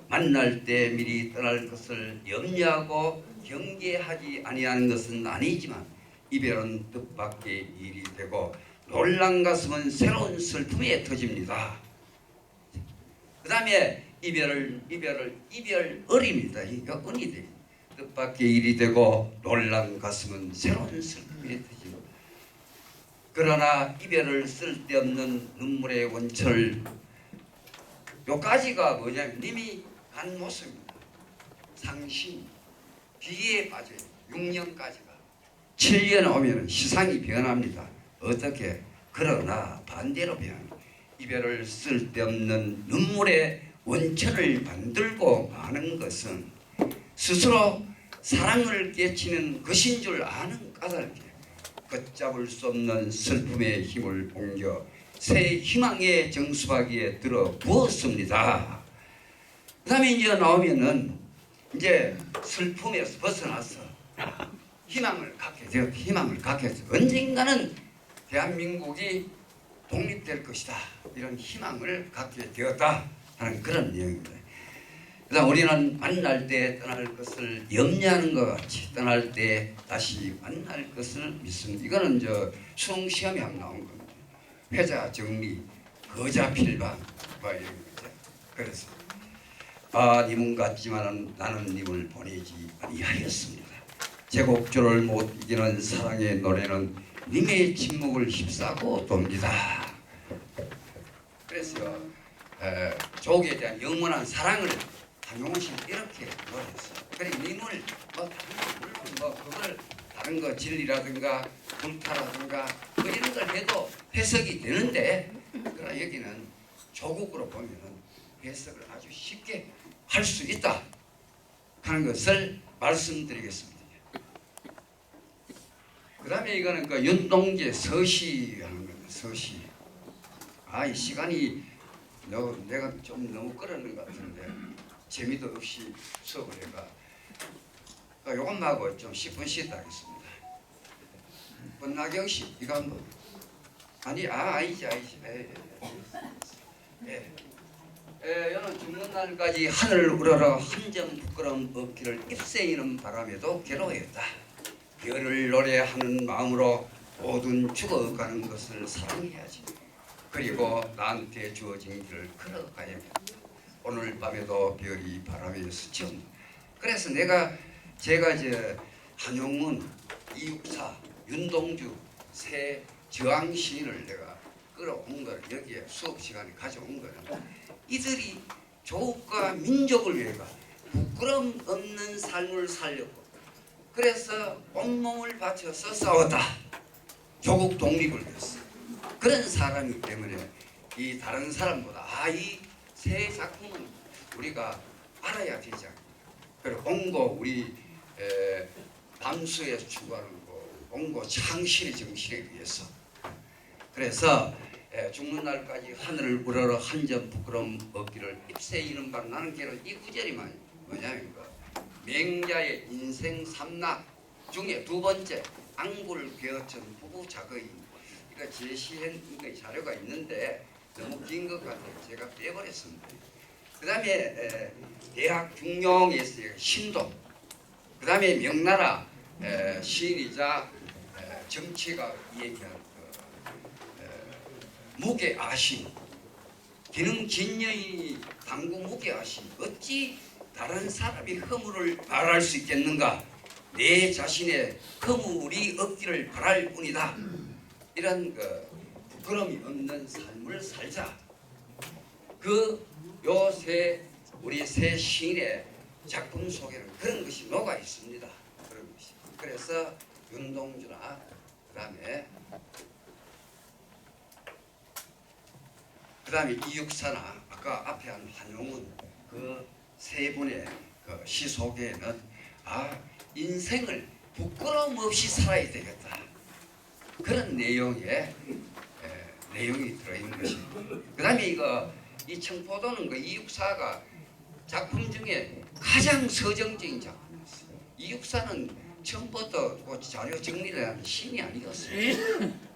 만날 때 미리 떠날 것을 염려하고 경계하지 아니하는 것은 아니지만 이별은 뜻밖의 일이 되고 놀란 가슴은 새로운 슬픔에 터집니다. 그 다음에 이별어입니다. 이거 은이 돼. 뜻밖의 일이 되고 놀란 가슴은 새로운 슬픔에 터집니다. 그러나 이별을 쓸데없는 눈물의 원천을 요까지가 뭐냐면 님이 간 모습입니다. 상심, 비에 빠져요. 6년까지가. 7년 오면 시상이 변합니다. 어떻게? 그러나 반대로 변합니다. 이별을 쓸데없는 눈물의 원천을 만들고 마는 것은 스스로 사랑을 깨치는 것인 줄 아는 까닭에 걷잡을 수 없는 슬픔의 힘을 옮겨 새 희망의 정수박이에 들어 부었습니다. 그 다음에 이제 나오면은 이제 슬픔에서 벗어나서 희망을 갖게 해서 언젠가는 대한민국이 독립될 것이다. 이런 희망을 갖게 되었다 하는 그런 내용입니다. 그다음 우리는 만날 때 떠날 것을 염려하는 것 같이 떠날 때 다시 만날 것을 믿습니다. 이거는 수능 시험에 한번 나온 겁니다. 회자 정리, 거자 필방 뭐 이런 거죠. 그래서 님은 같지만 나는 님을 보내지 아니하였습니다. 제곡조를 못 이기는 사랑의 노래는 님의 침묵을 휩싸고 돕니다. 그래서 조국에 대한 영원한 사랑을 한용운 씨는 이렇게 노래했어요. 그리고 님을 물론 그걸 다른 거 진리라든가 불타라든가 뭐 이런 걸 해도 해석이 되는데 그러나 여기는 조국으로 보면은 해석을 아주 쉽게 할 수 있다 하는 것을 말씀드리겠습니다. 그 다음에 이거는 그 윤동재 서시 하는 겁니다. 서시. 이 시간이 내가 좀 너무 끌었는 것 같은데 재미도 없이 수업을 해가 요것만 하고 좀 10분 쉬었다 하겠습니다. 권나경 씨 이거 한번 아니지 여는 죽는 날까지 하늘을 우러러 한 점 부끄러움 없기를 입새이는 바람에도 괴로워했다. 별을 노래하는 마음으로 모든 죽어가는 것을 사랑해야지. 그리고 나한테 주어진 길을 걸어가야겠다. 오늘 밤에도 별이 바람에 스쳐온다. 그래서 제가 한용운, 이육사, 윤동주 세 저항 시인을 내가 끌어온 걸 여기에 수업 시간에 가져온 거는 이들이 조국과 민족을 위해서 부끄럼 없는 삶을 살렸고 그래서 온몸을 바쳐서 싸웠다. 조국 독립을 위해서. 그런 사람이기 때문에 이 다른 사람보다 이 세 작품은 우리가 알아야 되지 않습니까? 그리고 온고 우리 담수에서 추구하는 온고 창실의 정신에 위해서. 그래서 죽는 날까지 하늘을 우러러 한 점 부끄러움 없기를 입새이는 바로 나는 괴로운 이 구절이 뭐냐면 맹자의 인생 삼락 중에 두 번째 안굴 괴어천 부부 자거인 이거 제시한 자료가 있는데 너무 긴 것 같아요. 제가 빼버렸습니다. 그 다음에 대학 중용에서 신동 그 다음에 명나라 시인이자 정치가 얘기한 무게아신 기능 진여인이 당구 무게아신 어찌 다른 사람이 허물을 말할 수 있겠는가? 내 자신의 허물이 없기를 바랄 뿐이다. 이런 부끄러움이 없는 삶을 살자. 우리 세 시인의 작품 속에는 그런 것이 녹아 있습니다. 그런 것이. 그래서 윤동주나 그다음에 이육사나 아까 앞에 한 한용운 그 세 분의 시 속에는 인생을 부끄러움 없이 살아야 되겠다. 그런 내용이 들어있는 것입니다. 그다음에 이 청포도는 이육사가 작품 중에 가장 서정적인 작품이었어요. 이육사는 처음부터 그 자료 정리를 하는 신이 아니었어요.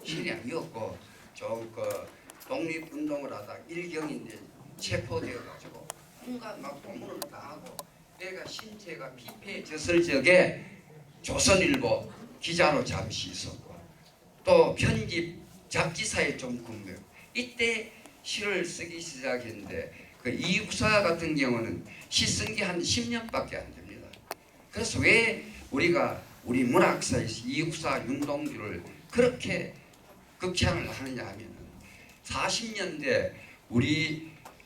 신이 아니었고 좀그 독립운동을 하다 일경인데 체포되어 가지고 온갖 막 고문을 당하고 내가 신체가 피폐해졌을 적에 조선일보 기자로 잠시 있었고 또 편집 잡지사에 좀 근무했고 이때 시를 쓰기 시작했는데 그 이육사 같은 경우는 시 쓴 게 한 10년밖에 안 됩니다. 그래서 왜 우리가 우리 문학사에서 이육사 윤동주를 그렇게 극찬을 하느냐 하면은 40년대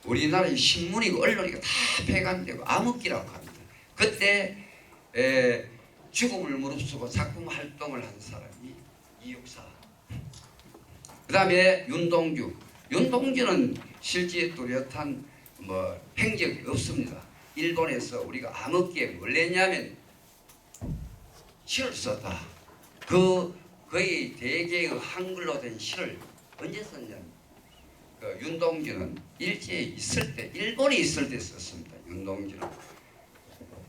우리나라의 신문이고 언론이고 다 폐간되고 암흑기라고 합니다. 그때 죽음을 무릅쓰고 작품 활동을 한 사람이 이육사. 그 다음에 윤동주는 실제 뚜렷한 행적이 없습니다. 일본에서 우리가 암흑기에 뭘 했냐면 시를 썼다. 거의 대개의 한글로 된 시를 언제 썼냐면 윤동주는 일제에 있을 때 일본에 있을 때 썼습니다. 윤동주는.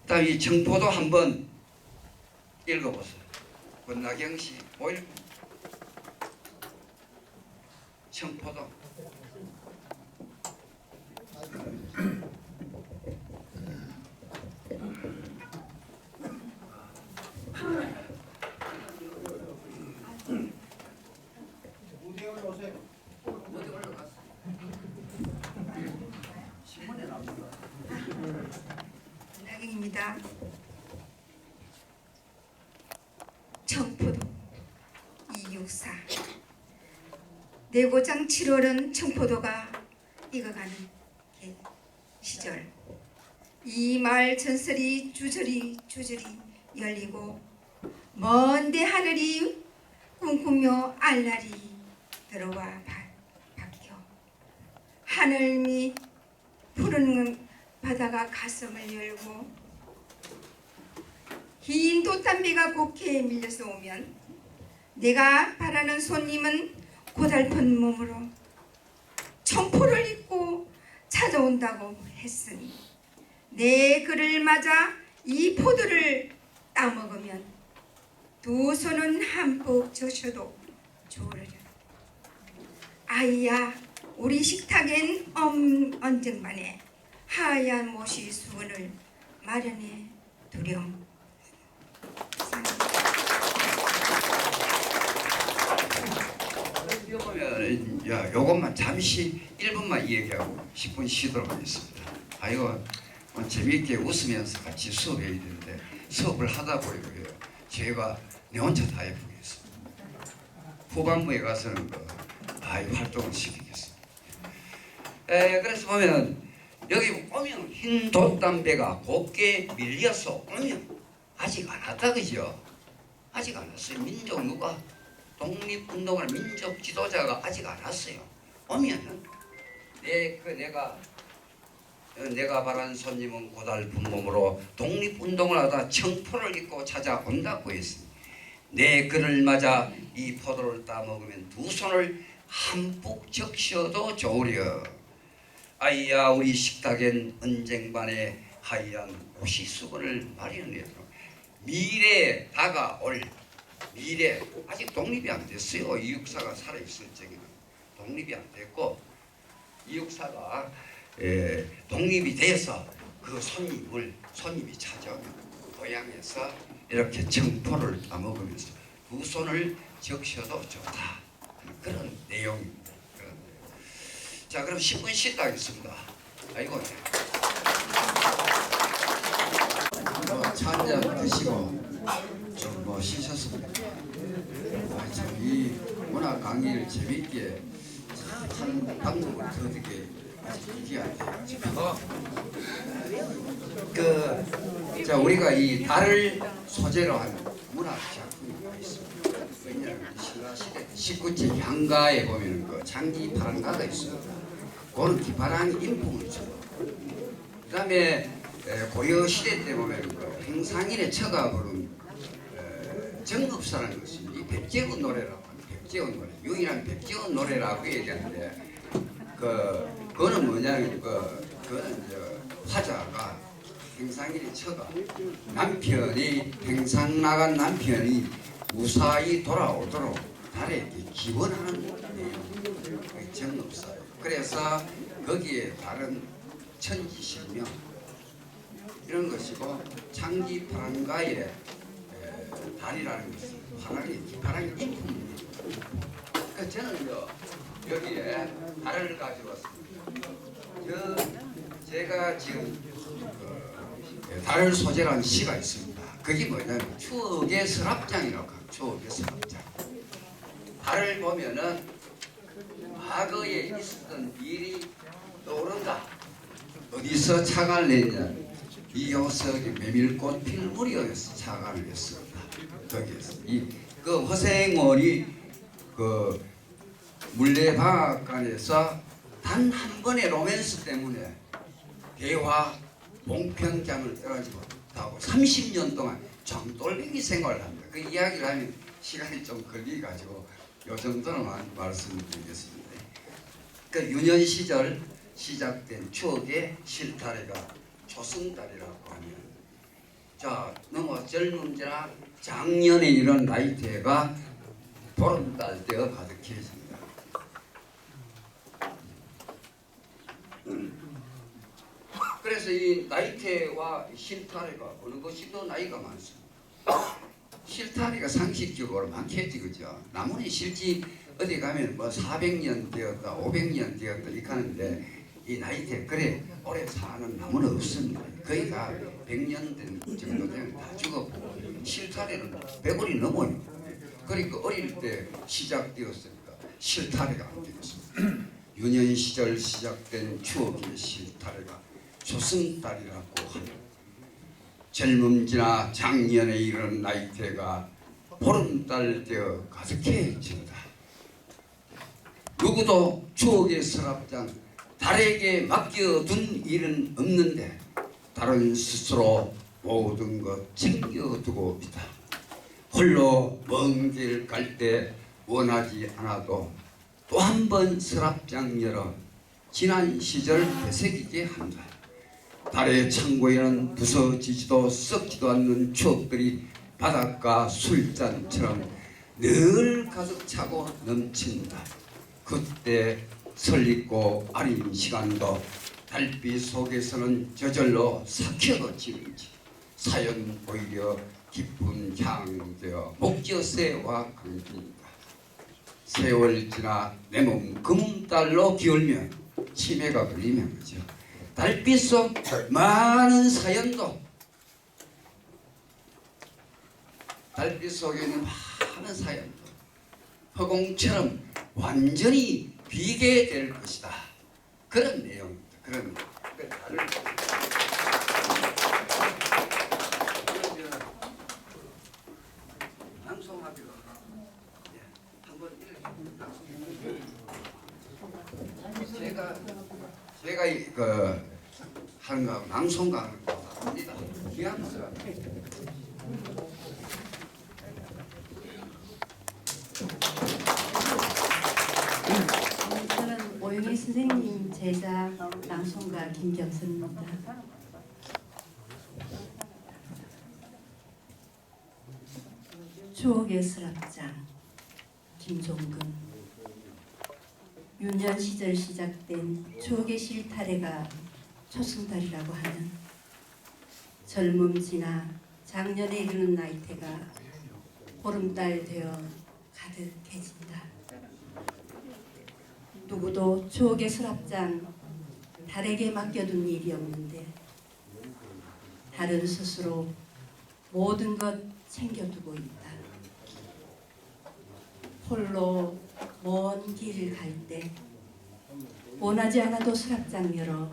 그다음 이 청포도 한번 읽어보세요. 권나경 씨 5.19 청포도. 무대 올라오세요. 어디 올라갔어? 신문에 나옵니다. 나경입니다. 청포도 264 내 고장 7월은 청포도가 익어가는 시절 이 마을 전설이 주저리 열리고 먼데 하늘이 꿈꾸며 알날이 들어와 박혀 하늘 밑 푸른 바다가 가슴을 열고 긴 돛담배가 곡해에 밀려서 오면 내가 바라는 손님은 고달픈 몸으로 청포를 입고 찾아온다고 했으니 내 그를 맞아 이 포도를 따먹으면 두 손은 한폭 적셔도 좋으리라. 아이야 우리 식탁엔 언젠만에 하얀 모시 수건을 마련해 두렴. 이거 보면 요것만 잠시 1분만 얘기하고 10분 쉬도록 하겠습니다. 아이고 재미있게 웃으면서 같이 수업해야 되는데 수업을 하다 보니까요 제가 내 혼자 다 해보겠습니다. 후반부에 가서는 활동을 시키겠습니다. 그래서 보면 여기 오면 흰 돛담배가 곱게 밀려서 오면 아직 안 왔다 그죠? 아직 안 왔어요. 민족 누가 독립운동을 민족 지도자가 아직 안 왔어요. 오면은 내가 바란 손님은 고달픈 몸으로 독립운동을 하다 청포를 입고 찾아온다고 했으니 내 그를 맞아 이 포도를 따먹으면 두 손을 한폭 적셔도 좋으려. 아이야 우리 식탁엔 언쟁반에 하얀 고시수건을 마련해도록 미래에 다가올 미래 아직 독립이 안 됐어요. 이육사가 살아있을 적에는 독립이 안 됐고 이육사가 독립이 돼서 그 손님이 찾아오면 고향에서 이렇게 청포를 따먹으면서 두 손을 적셔도 좋다. 그런 내용입니다. 자 그럼 10분 쉬다 하겠습니다. 아이고 차 한잔 드시고 좀 쉬셨습니다. 이 문학 강의를 재미있게 한 방법을 어떻게 얘기해야 돼요. 자 우리가 이 달을 소재로 한 문학 작품이 있습니다. 왜냐하면 신라시대 19제 향가에 보면 그 장기 파랑가가 있습니다. 그거는 기파랑이 인품을 쳐. 그다음에 고려 시대 때 보면 그 행상인의 처가 부른 정급사라는 것이 이 백제군 노래라고 합니다. 백제군 노래, 유일한 백제군 노래라고 얘기하는데 그거는 뭐냐면 그거는 화자가 행상일이 쳐가 남편이 행상 나간 남편이 무사히 돌아오도록 달에 기원하는 내용 정 없어요. 그래서 거기에 다른 천지신명 이런 것이고 창기 파랑가의 달이라는 것은 파랑이 깊은 그 저는요 여기에 달을 가져왔습니다. 제가 지금 달을 소재라는 시가 있습니다. 그게 뭐냐면 추억의 서랍장이라고 해요. 추억의 서랍장. 달을 보면은 과거에 있었던 일이 떠오른다. 어디서 차관을 냈냐? 이효석이 메밀꽃 필 무렵에서 차관을 냈습니다. 거기에서 그 허생원이 그 물레방앗간에서 단 한 번의 로맨스 때문에 대화 봉평장을 떨어지고 하고 30년 동안 정돌뱅이 생활을 합니다. 그 이야기를 하면 시간이 좀 걸리가지고 요 정도로만 말씀드리겠습니다. 그 유년 시절 시작된 추억의 실타래가 초승달이라고 하면 자 너무 젊음지나 작년에 이런 나이대가 보름달 되어 가득해집니다. 그래서 이 나이테와 실타래가 어느 것이 더 나이가 많습니다. 실타래가 상식적으로 많겠지 그죠? 나무는 실지 어디 가면 뭐 400년 되었다 500년 되었다 이렇게 하는데 이 나이테 그래 오래 사는 나무는 없습니다. 거의 다 100년 된 정도 되면 다 죽었고 실타래는 100월이 넘어요. 그러니까 어릴 때 시작되었으니까 실타래가 안 되겠습니다. 유년 시절 시작된 추억의 실타래가 초승달이라고 하는 젊음지나 작년에 이른 나이테가 보름달 되어 가득해진다. 누구도 추억의 서랍장 달에게 맡겨둔 일은 없는데 달은 스스로 모든 것 챙겨두고 있다. 홀로 먼 길 갈 때 원하지 않아도 또 한 번 서랍장 열어 지난 시절 되새기게 한다. 달의 창고에는 부서지지도 썩지도 않는 추억들이 바닷가 술잔처럼 늘 가득 차고 넘친다. 그때 설익고 아린 시간도 달빛 속에서는 저절로 삭혀지는지 사연 오히려 깊은 향되어 목젖새와 감깁니다. 세월 지나 내 몸 금달로 기울면 치매가 걸리면 그죠. 달빛 속 많은 사연도 달빛 속에 있는 많은 사연도 허공처럼 완전히 비게 될 것이다. 그런 내용입니다. 그런 달을 낭송하기로 한번 제가 그 하는 거하고 낭송가는 합니다. 기하면서 저는 오영희 선생님 제자 낭송가 김경선입니다. 추억의 서랍장 김종근. 유년 시절 시작된 추억의 실타래가 초승달이라고 하는 젊음 지나 작년에 이르는 나이테가 보름달 되어 가득해진다. 누구도 추억의 서랍장 달에게 맡겨둔 일이 없는데 달은 스스로 모든 것 챙겨두고 있다. 홀로 먼 길을 갈 때 원하지 않아도 서랍장 열어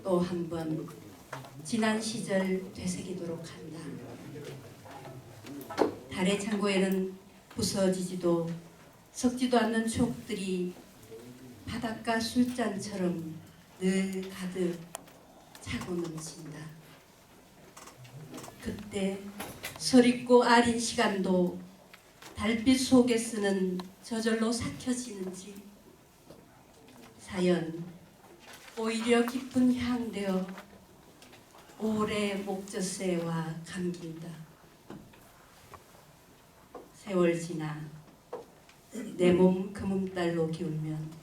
또 한 번 지난 시절 되새기도록 한다. 달의 창고에는 부서지지도 썩지도 않는 추억들이 바닷가 술잔처럼 늘 가득 차고 넘친다. 그때 설익고 아린 시간도 달빛 속에 쓰는 저절로 삭혀지는지 사연 오히려 깊은 향되어 올해 목젖새와 감긴다. 세월 지나 내 몸 금음달로 기울면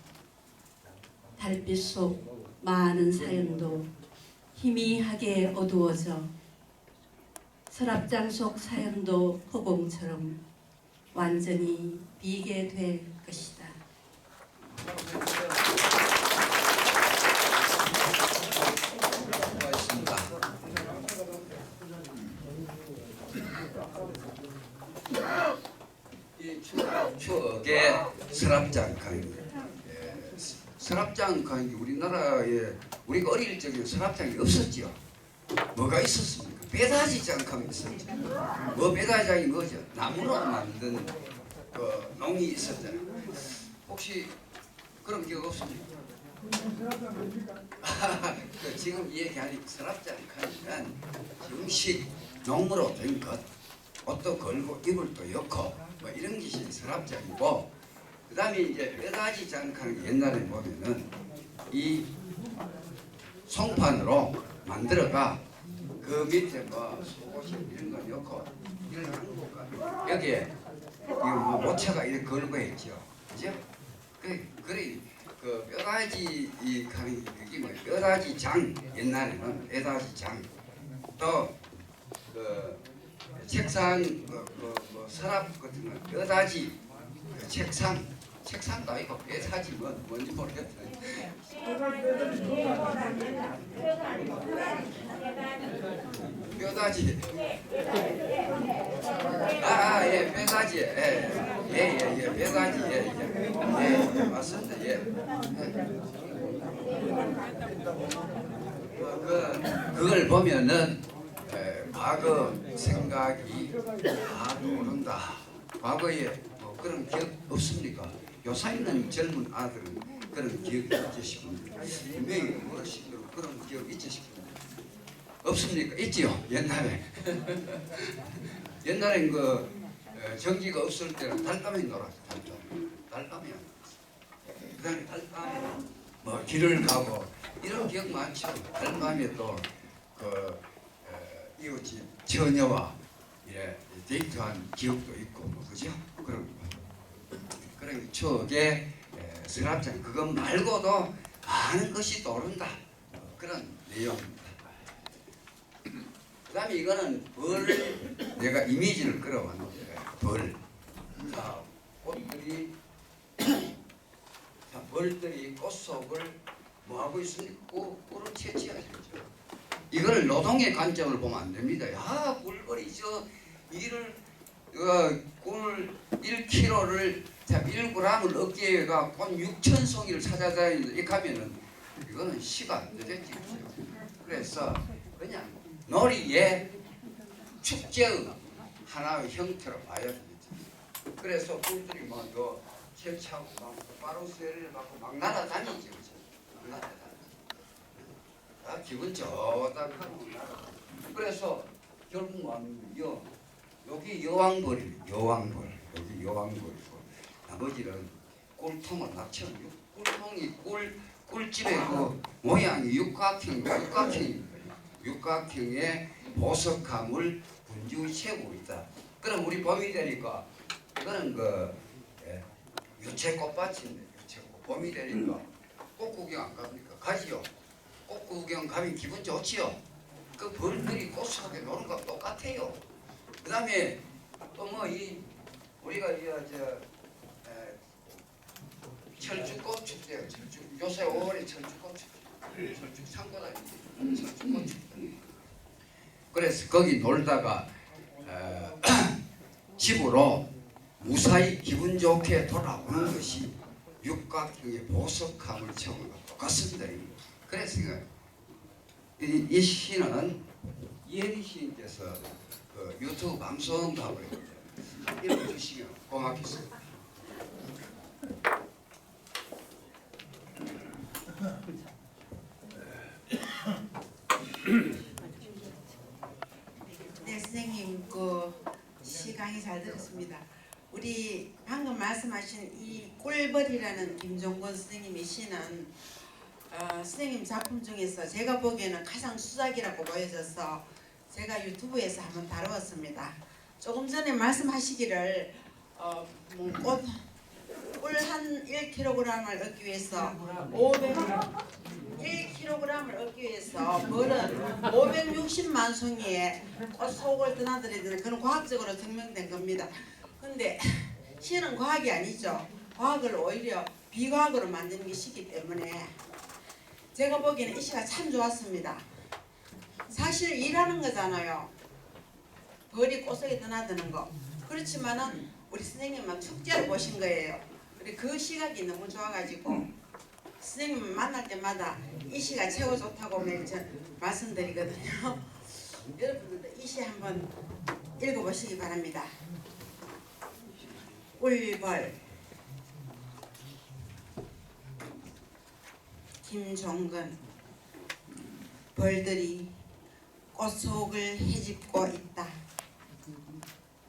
달빛 속 많은 사연도 희미하게 어두워져 서랍장 속 사연도 허공처럼 완전히 비게 될 것이다. 고맙습니다. 이 추억의 서랍장 강입니다. 서랍장 강이 우리나라에 우리가 어릴 적에 서랍장이 없었죠. 뭐가 있었습니까? 배다지장 강이 있었죠. 뭐 배다지장이 뭐죠? 나무로 만든 그 농이 있었잖아요. 혹시 그런 기억 없습니까? 그 지금 얘기하는 서랍장 칸은 정식 농으로 된 것, 옷도 걸고 이불도 엮고 뭐 이런 것이 서랍장이고, 그 다음에 이제 뼈다지 장칸 옛날에 보면은 이 송판으로 만들어가 그 밑에 뭐 속옷이 이런 거 넣고 이런 한국가 여기에 이거 뭐 모처가 이렇게 걸고 있죠, 그죠? 그래 그 뼈다지 이 칸이 여기 뭐 뼈다지 장, 옛날에는 뼈다지 장, 또 그 책상 뭐 서랍 같은 거 뼈다지 그 책상도 아니고 뼈다지 뭔지 모르겠다. 뼈다지. 예, 뼈다지. 예, 뼈다지. 예, 맞습니다. 예. 그걸 보면은 과거 생각이 다 오른다. 과거에 뭐 그런 기억 없습니까? 요사이는 젊은 아들은 그런 기억이 있지 싶습니다. 분명히 어르신들은 그런 기억 있지 싶습니다. 없습니까? 있지요. 옛날에 옛날엔 그 전기가 없을 때는 달밤에 놀았죠. 달밤에 그다음에 달밤에 뭐 길을 가고 이런 기억 많죠. 달밤에 또그 이웃집 처녀와 예, 데이트한 기억도 있고 뭐 그죠? 그런 추억의 서랍장 그것 말고도 많은 것이 떠오른다. 그런 내용입니다. 그 다음에 이거는 벌, 내가 이미지를 끌어왔는데 벌. 자, 꽃들이 자, 벌들이 꽃 속을 뭐 하고 있습니까? 꿀을 채취하죠. 이거를 노동의 관점을 보면 안 됩니다. 야, 꿀벌이 일을 꿀 1kg를 1g을 얻기 위해가 꽃 6,000송이를 찾아다니는 이렇게 하면은 이거는 시가 안 되겠지. 그래서 그냥 놀이의 축제의 하나의 형태로 봐야 되겠죠. 그래서 꿀들이 뭐요 채취하고 막 빠루세를 받고 막 날아다니죠. 날아다니죠. 기분 좋다 하고 그래서 결국 여기 여왕벌이 여왕벌 여기 여왕벌이고 나머지는 꿀통을 낙쳐 꿀통이 꿀집의 그 모양이 육각형의 보석함을 분주히 채우고 있다. 그럼 우리 봄이 되니까 이거는 그 유채꽃밭인데 유채꽃 봄이 되니까 꽃 구경 안 갑니까? 가지요. 꽃 구경 가면 기분 좋지요. 그 벌들이 꽃 속에 노는 거 똑같아요. 그 다음에 또 뭐 우리가 철쭉꽃 축제, 요새 5월에 철쭉꽃 축제, 철쭉 상고다 철쭉꽃 축제. 그래서 거기 놀다가 집으로 무사히 기분 좋게 돌아오는 것이 육각형의 보석함을 채우는 것 똑같습니다. 그래서 이 시는 이혜리 시인께서 그 유튜브 방송도 하고 있거든요. 읽어주시면 고맙겠습니다. 네, 선생님 그 시강의 잘 들었습니다. 우리 방금 말씀하신 이 꿀벌이라는 김종건 선생님의 시는 선생님 작품 중에서 제가 보기에는 가장 수작이라고 보여져서 제가 유튜브에서 한번 다루었습니다. 조금 전에 말씀하시기를 꿀 한 1kg을 얻기 위해서 1kg을 얻기 위해서 벌은 560만 송이의 꽃속을 드나들어야 되는 그런 과학적으로 증명된 겁니다. 근데 시는 과학이 아니죠. 과학을 오히려 비과학으로 만드는 게 시기 때문에 제가 보기에는 이 시가 참 좋았습니다. 사실 일하는 거잖아요. 벌이 꽃속에 드나드는 거. 그렇지만은 우리 선생님은 축제를 보신 거예요. 그 시각이 너무 좋아가지고 선생님 만날 때마다 이 시가 최고 좋다고 말씀드리거든요. 여러분들도 이 시 한번 읽어보시기 바랍니다. 꿀벌 김종근. 벌들이 꽃속을 헤집고 있다.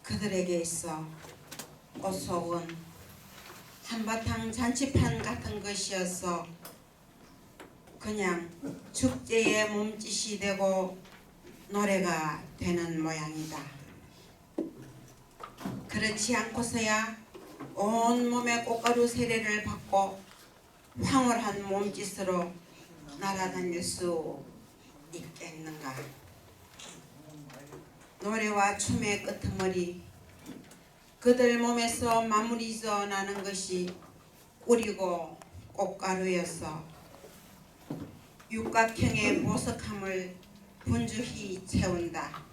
그들에게 있어 꽃속은 한바탕 잔치판 같은 것이어서 그냥 축제의 몸짓이 되고 노래가 되는 모양이다. 그렇지 않고서야 온몸에 꽃가루 세례를 받고 황홀한 몸짓으로 날아다닐 수 있겠는가. 노래와 춤의 끄트머리 그들 몸에서 마무리져 나는 것이 꿀이고 꽃가루여서 육각형의 보석함을 분주히 채운다.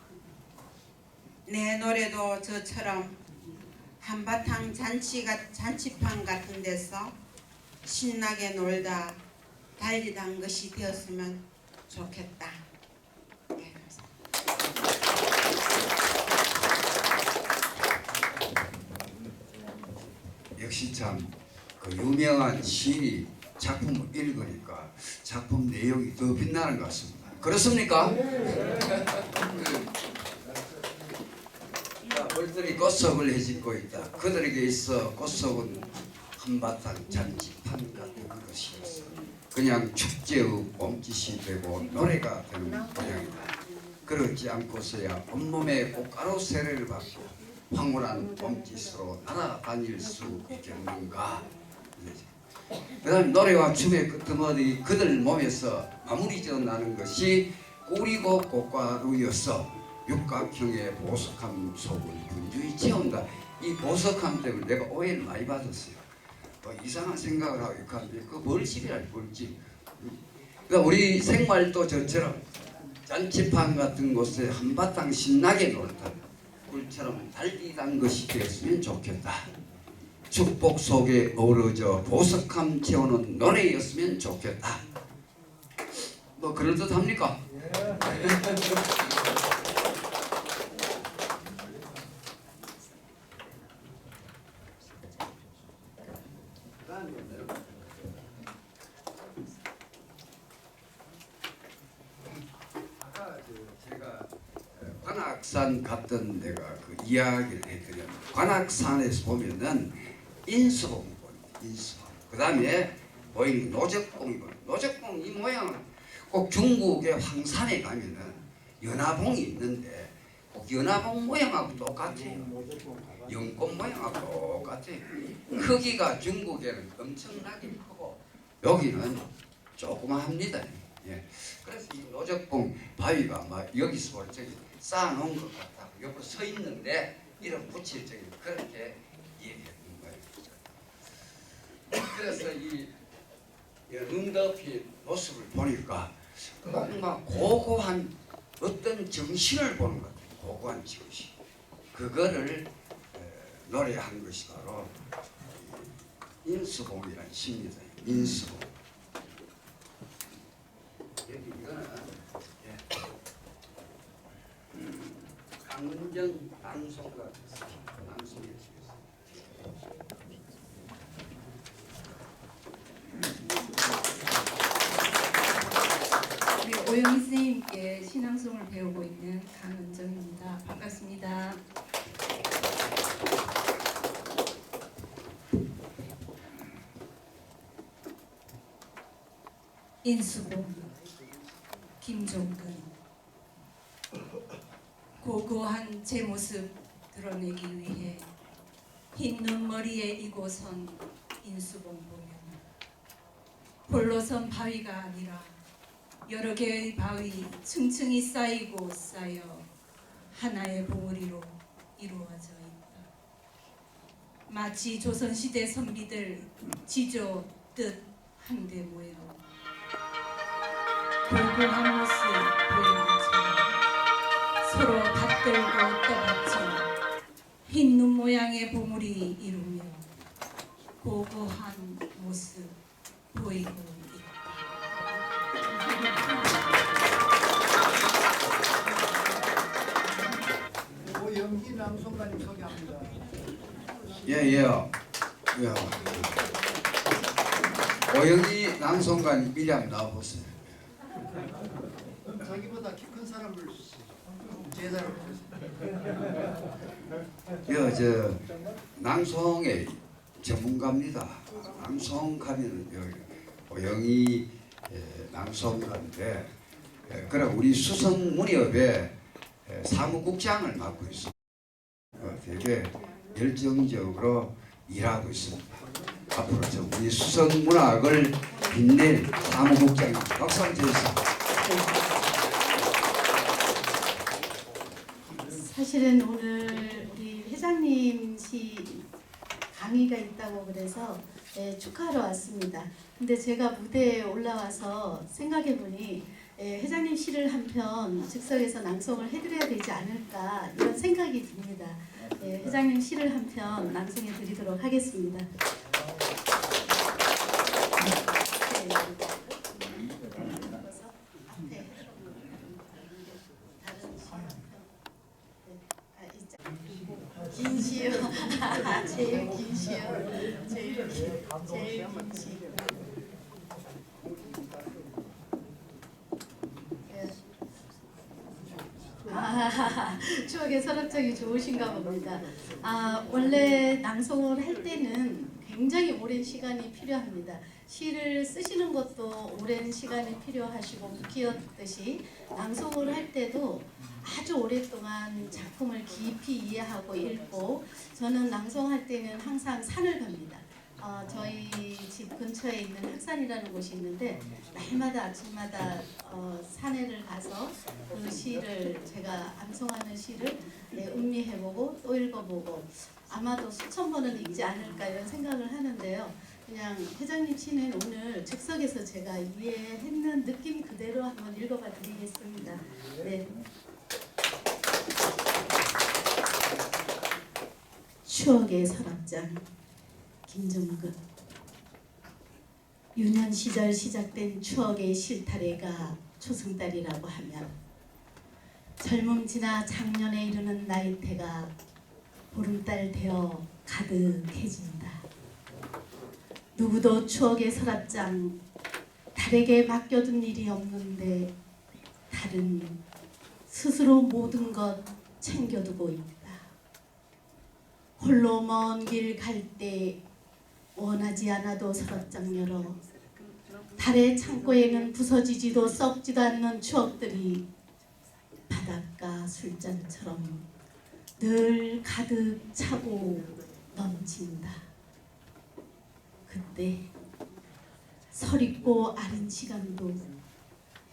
내 노래도 저처럼 한바탕 잔치판 같은 데서 신나게 놀다 달리던 것이 되었으면 좋겠다. 네, 역시 참 그 유명한 시인이 작품을 읽으니까 작품 내용이 더 빛나는 것 같습니다. 그렇습니까? 벌들이 꽃속을 헤집고 있다. 그들에게 있어 꽃속은 한바탕 잔치판 같은 것이었어. 그냥 축제의 몸짓이 되고 노래가 되는 모양이다. 그렇지 않고서야 온몸에 꽃가루 세례를 받고 황홀한 몸짓으로 날아다닐 수 있겠는가. 그 다음에 노래와 춤의 끄트머리 그들 몸에서 마무리져 나는 것이 꿀이고 꽃가루여서 육각형의 보석함 속을 분주히 채운다. 이 보석함 때문에 내가 오해를 많이 받았어요. 이상한 생각을 하고 있는데 그 벌집이라 벌집. 그러니까 우리 생활도 저처럼 잔치판 같은 곳에 한바탕 신나게 놀다 꿀처럼 달리던 것이 되었으면 좋겠다. 축복 속에 어우러져 보석함 채우는 노래였으면 좋겠다. 뭐 그럴듯합니까? 제가 관악산 갔던 데가 그 이야기를 해드렸는데 관악산에서 보면은 인수봉이 보입니다. 인수봉. 그 다음에 보이는 노적봉이 보입니다. 노적봉 이 모양은 꼭 중국의 황산에 가면은 연화봉이 있는데 꼭 연화봉 모양하고 똑같아요. 연꽃 모양하고 똑같아요. 크기가 중국에는 엄청나게 크고 여기는 조그마합니다. 예. 그래서 이 노적봉 바위가 막 여기서 볼 적이 쌓아놓은 것 같다고 옆으로 서 있는데 이런 붙일 적이 그렇게 얘기했는 거예요. 그래서 이 응답의 모습을 보니까 뭔가 고고한 어떤 정신을 보는 것 같아요. 고고한 정신. 그거를 노래한 것이 바로 인수봉이라는 시입니다. 인수봉. 여기 이거는 강정 낭송가 낭송에 우리 오영희 선생님께 신앙송을 배우고 있는 강은정입니다. 반갑습니다. 인수봉, 김종근. 고고한 제 모습 드러내기 위해 흰 눈머리에 이고 선 인수봉 보면 홀로 선 바위가 아니라 여러 개의 바위 층층이 쌓이고 쌓여 하나의 봉우리로 이루어져 있다. 마치 조선시대 선비들 지조 뜻 한데 모여 고고한 모습 보이는 것처럼 서로 받들고 떠받쳐 흰 눈 모양의 봉우리 이루며 고고한 모습 보이고 오영기 낭송가님 소개합니다. 예. 오영희 낭송가님 미리 한번 나와보세요. 자기보다 키 큰 사람을 제자로 저 낭송의 전문가입니다. 낭송가면 오영희 낭송가인데, 그래 우리 수성문예업의 사무국장을 맡고 있습니다. 되게 열정적으로 일하고 있습니다. 앞으로 좀 우리 수성문학을 빛낼 사무국장입니다. 박수 한번 주세요. 사실은 오늘 우리 회장님 시 강의가 있다고 그래서 축하하러 왔습니다. 근데 제가 무대에 올라와서 생각해보니 회장님 시를 한 편 즉석에서 낭송을 해드려야 되지 않을까 이런 생각이 듭니다. 회장님 시를 한 편 낭송해 드리도록 하겠습니다. 긴 시요. 제일 긴 시요. 제일 긴 시. 추억의 서랍장이 좋으신가 봅니다. 원래 낭송을 할 때는 굉장히 오랜 시간이 필요합니다. 시를 쓰시는 것도 오랜 시간이 필요하시고 묵히었듯이 낭송을 할 때도 아주 오랫동안 작품을 깊이 이해하고 읽고, 저는 낭송할 때는 항상 산을 갑니다. 저희 집 근처에 있는 학산이라는 곳이 있는데 날마다 아침마다 산에를 가서 그 시를, 제가 암송하는 시를 음미해보고 또 읽어보고 아마도 수천 번은 읽지 않을까 이런 생각을 하는데요. 그냥 회장님 시는 오늘 즉석에서 제가 이해했는 느낌 그대로 한번 읽어봐 드리겠습니다. 네. 추억의 서랍장, 김종근. 유년 시절 시작된 추억의 실타래가 초승달이라고 하면 젊음 지나 작년에 이르는 나이테가 보름달 되어 가득해진다. 누구도 추억의 서랍장 달에게 맡겨둔 일이 없는데 달은 스스로 모든 것 챙겨두고 있다. 홀로 먼 길 갈 때 원하지 않아도 서랍장 열어 달의 창고에는 부서지지도 썩지도 않는 추억들이 바닷가 술잔처럼 늘 가득 차고 넘친다. 그때 서리고 아린 시간도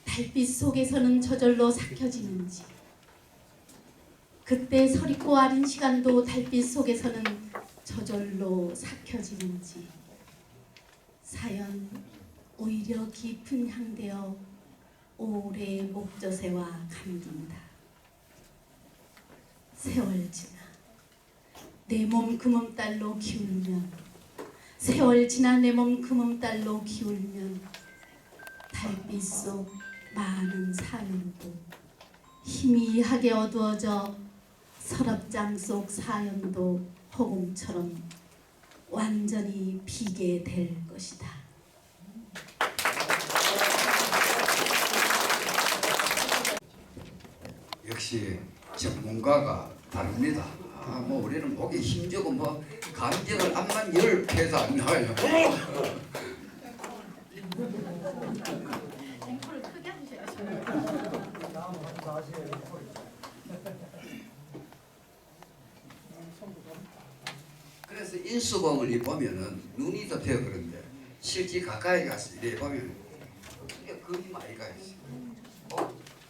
달빛 속에서는 저절로 삭혀지는지, 그때 서리고 아린 시간도 달빛 속에서는 저절로 삭혀지는지, 사연 오히려 깊은 향되어 오래 목젖새와 감긴다. 세월 지나 내 몸 금음달로 기울면, 세월 지나 내 몸 금음달로 기울면 달빛 속 많은 사연도 희미하게 어두워져 서랍장 속 사연도 허공처럼 완전히 비게 될 것이다. 역시 전문가가 다릅니다. 뭐 우리는 목에 힘주고 뭐 감정을 암만 10회도 안 나와요. 그래서 인수봉을 보면은 눈이 더 되어 그런데 실제 가까이 가서 이래 보면 그게 그림 아이가 있어.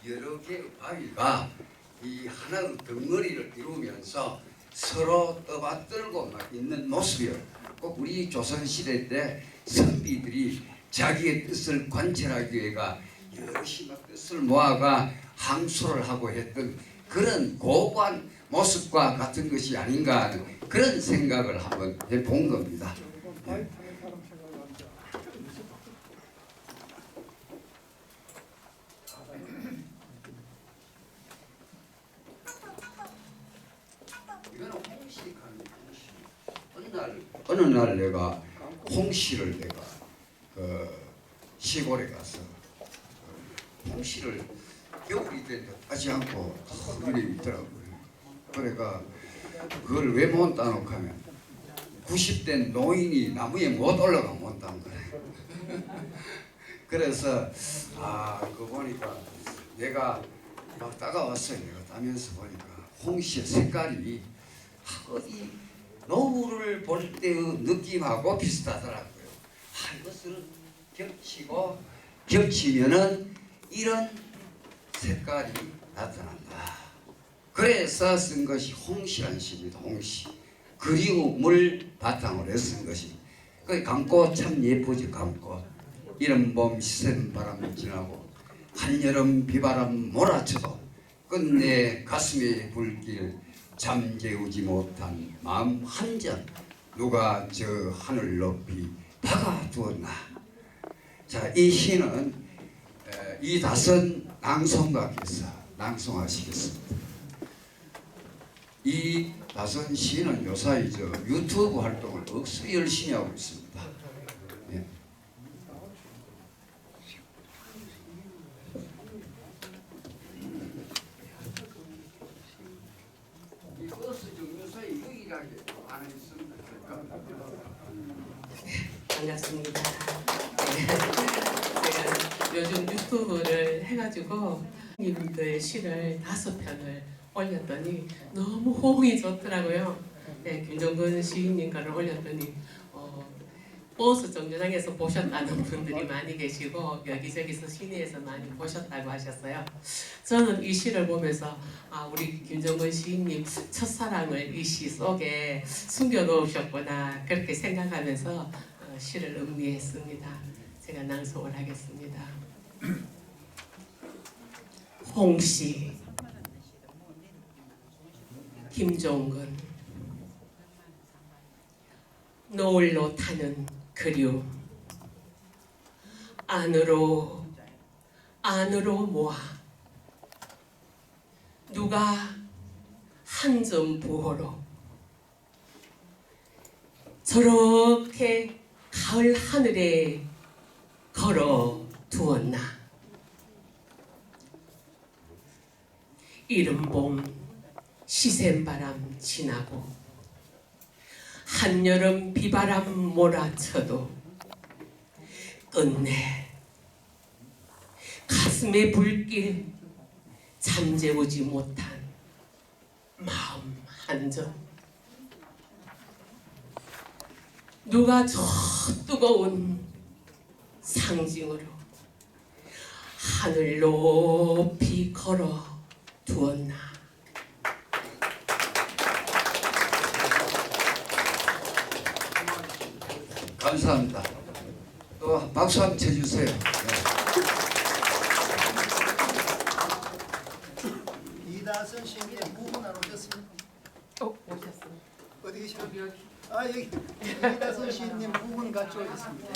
여러 개의 바위가 이 하나의 덩어리를 이루면서 서로 떠받들고 막 있는 모습이에요. 꼭 우리 조선 시대 때 선비들이 자기의 뜻을 관철하기 위해가 열심히 뜻을 모아가 항소를 하고 했던 그런 고고한 모습과 같은 것이 아닌가 하는 그런 생각을 한번 해본 겁니다. 이거는 홍시하는 홍시. 어느 날 내가 홍시를 내가 그 시골에 가서 홍시를 겨울이 되는데 따지 않고 그게 있더라고요. 그래가 그걸 왜 못 따놓고 하면 90대 노인이 나무에 못 올라가 못 따는 거예요. 그래서 그거 보니까 내가 막 따가웠어요. 내가 따면서 보니까 홍시의 색깔이 어디 노을을 볼 때의 느낌하고 비슷하더라고요. 이것을 겹치면은 이런 색깔이 나타난다. 그래서 쓴 것이 홍시라는 시입니다. 홍시. 그리움을 바탕으로 쓴 것이. 그 감꽃 참 예쁘지 감꽃. 이른 봄 시샘 바람 지나고 한여름 비바람 몰아쳐도 끝내 가슴에 불길 잠재우지 못한 마음 한점 누가 저 하늘 높이 박아두었나. 자, 이 시는 이다선 낭송가께서 낭송하시겠습니다. 이 다선 시는 요사이 저 유튜브 활동을 억수로 열심히 하고 있습니다. 예. 이 버스 중 요사이 유일하게 안 했습니다. 반갑습니다. 제가 요즘 유튜브를 해가지고 님들 시를 5편을 올렸더니 너무 호응이 좋더라고요. 네, 김정근 시인님 거를 올렸더니 버스 정류장에서 보셨다는 분들이 많이 계시고 여기저기서 시내에서 많이 보셨다고 하셨어요. 저는 이 시를 보면서 우리 김정근 시인님 첫사랑을 이 시 속에 숨겨놓으셨구나 그렇게 생각하면서 시를 음미했습니다. 제가 낭송을 하겠습니다. 홍시 김종근. 노을로 타는 그리움 안으로 모아 누가 한 점 부호로 저렇게 가을 하늘에 걸어 두었나. 이른 봄 시샘바람 지나고 한여름 비바람 몰아쳐도 끝내 가슴에 불길 잠재우지 못한 마음 한점 누가 저 뜨거운 상징으로 하늘 높이 걸어 두었나. 감사합니다. 또 박수 한번 쳐주세요. 네. 이다선 시인의 무분 안 오셨습니까? 오셨습니다. 어디 계시나요? 여기 이다선 시인님 무분 같이 오셨습니다.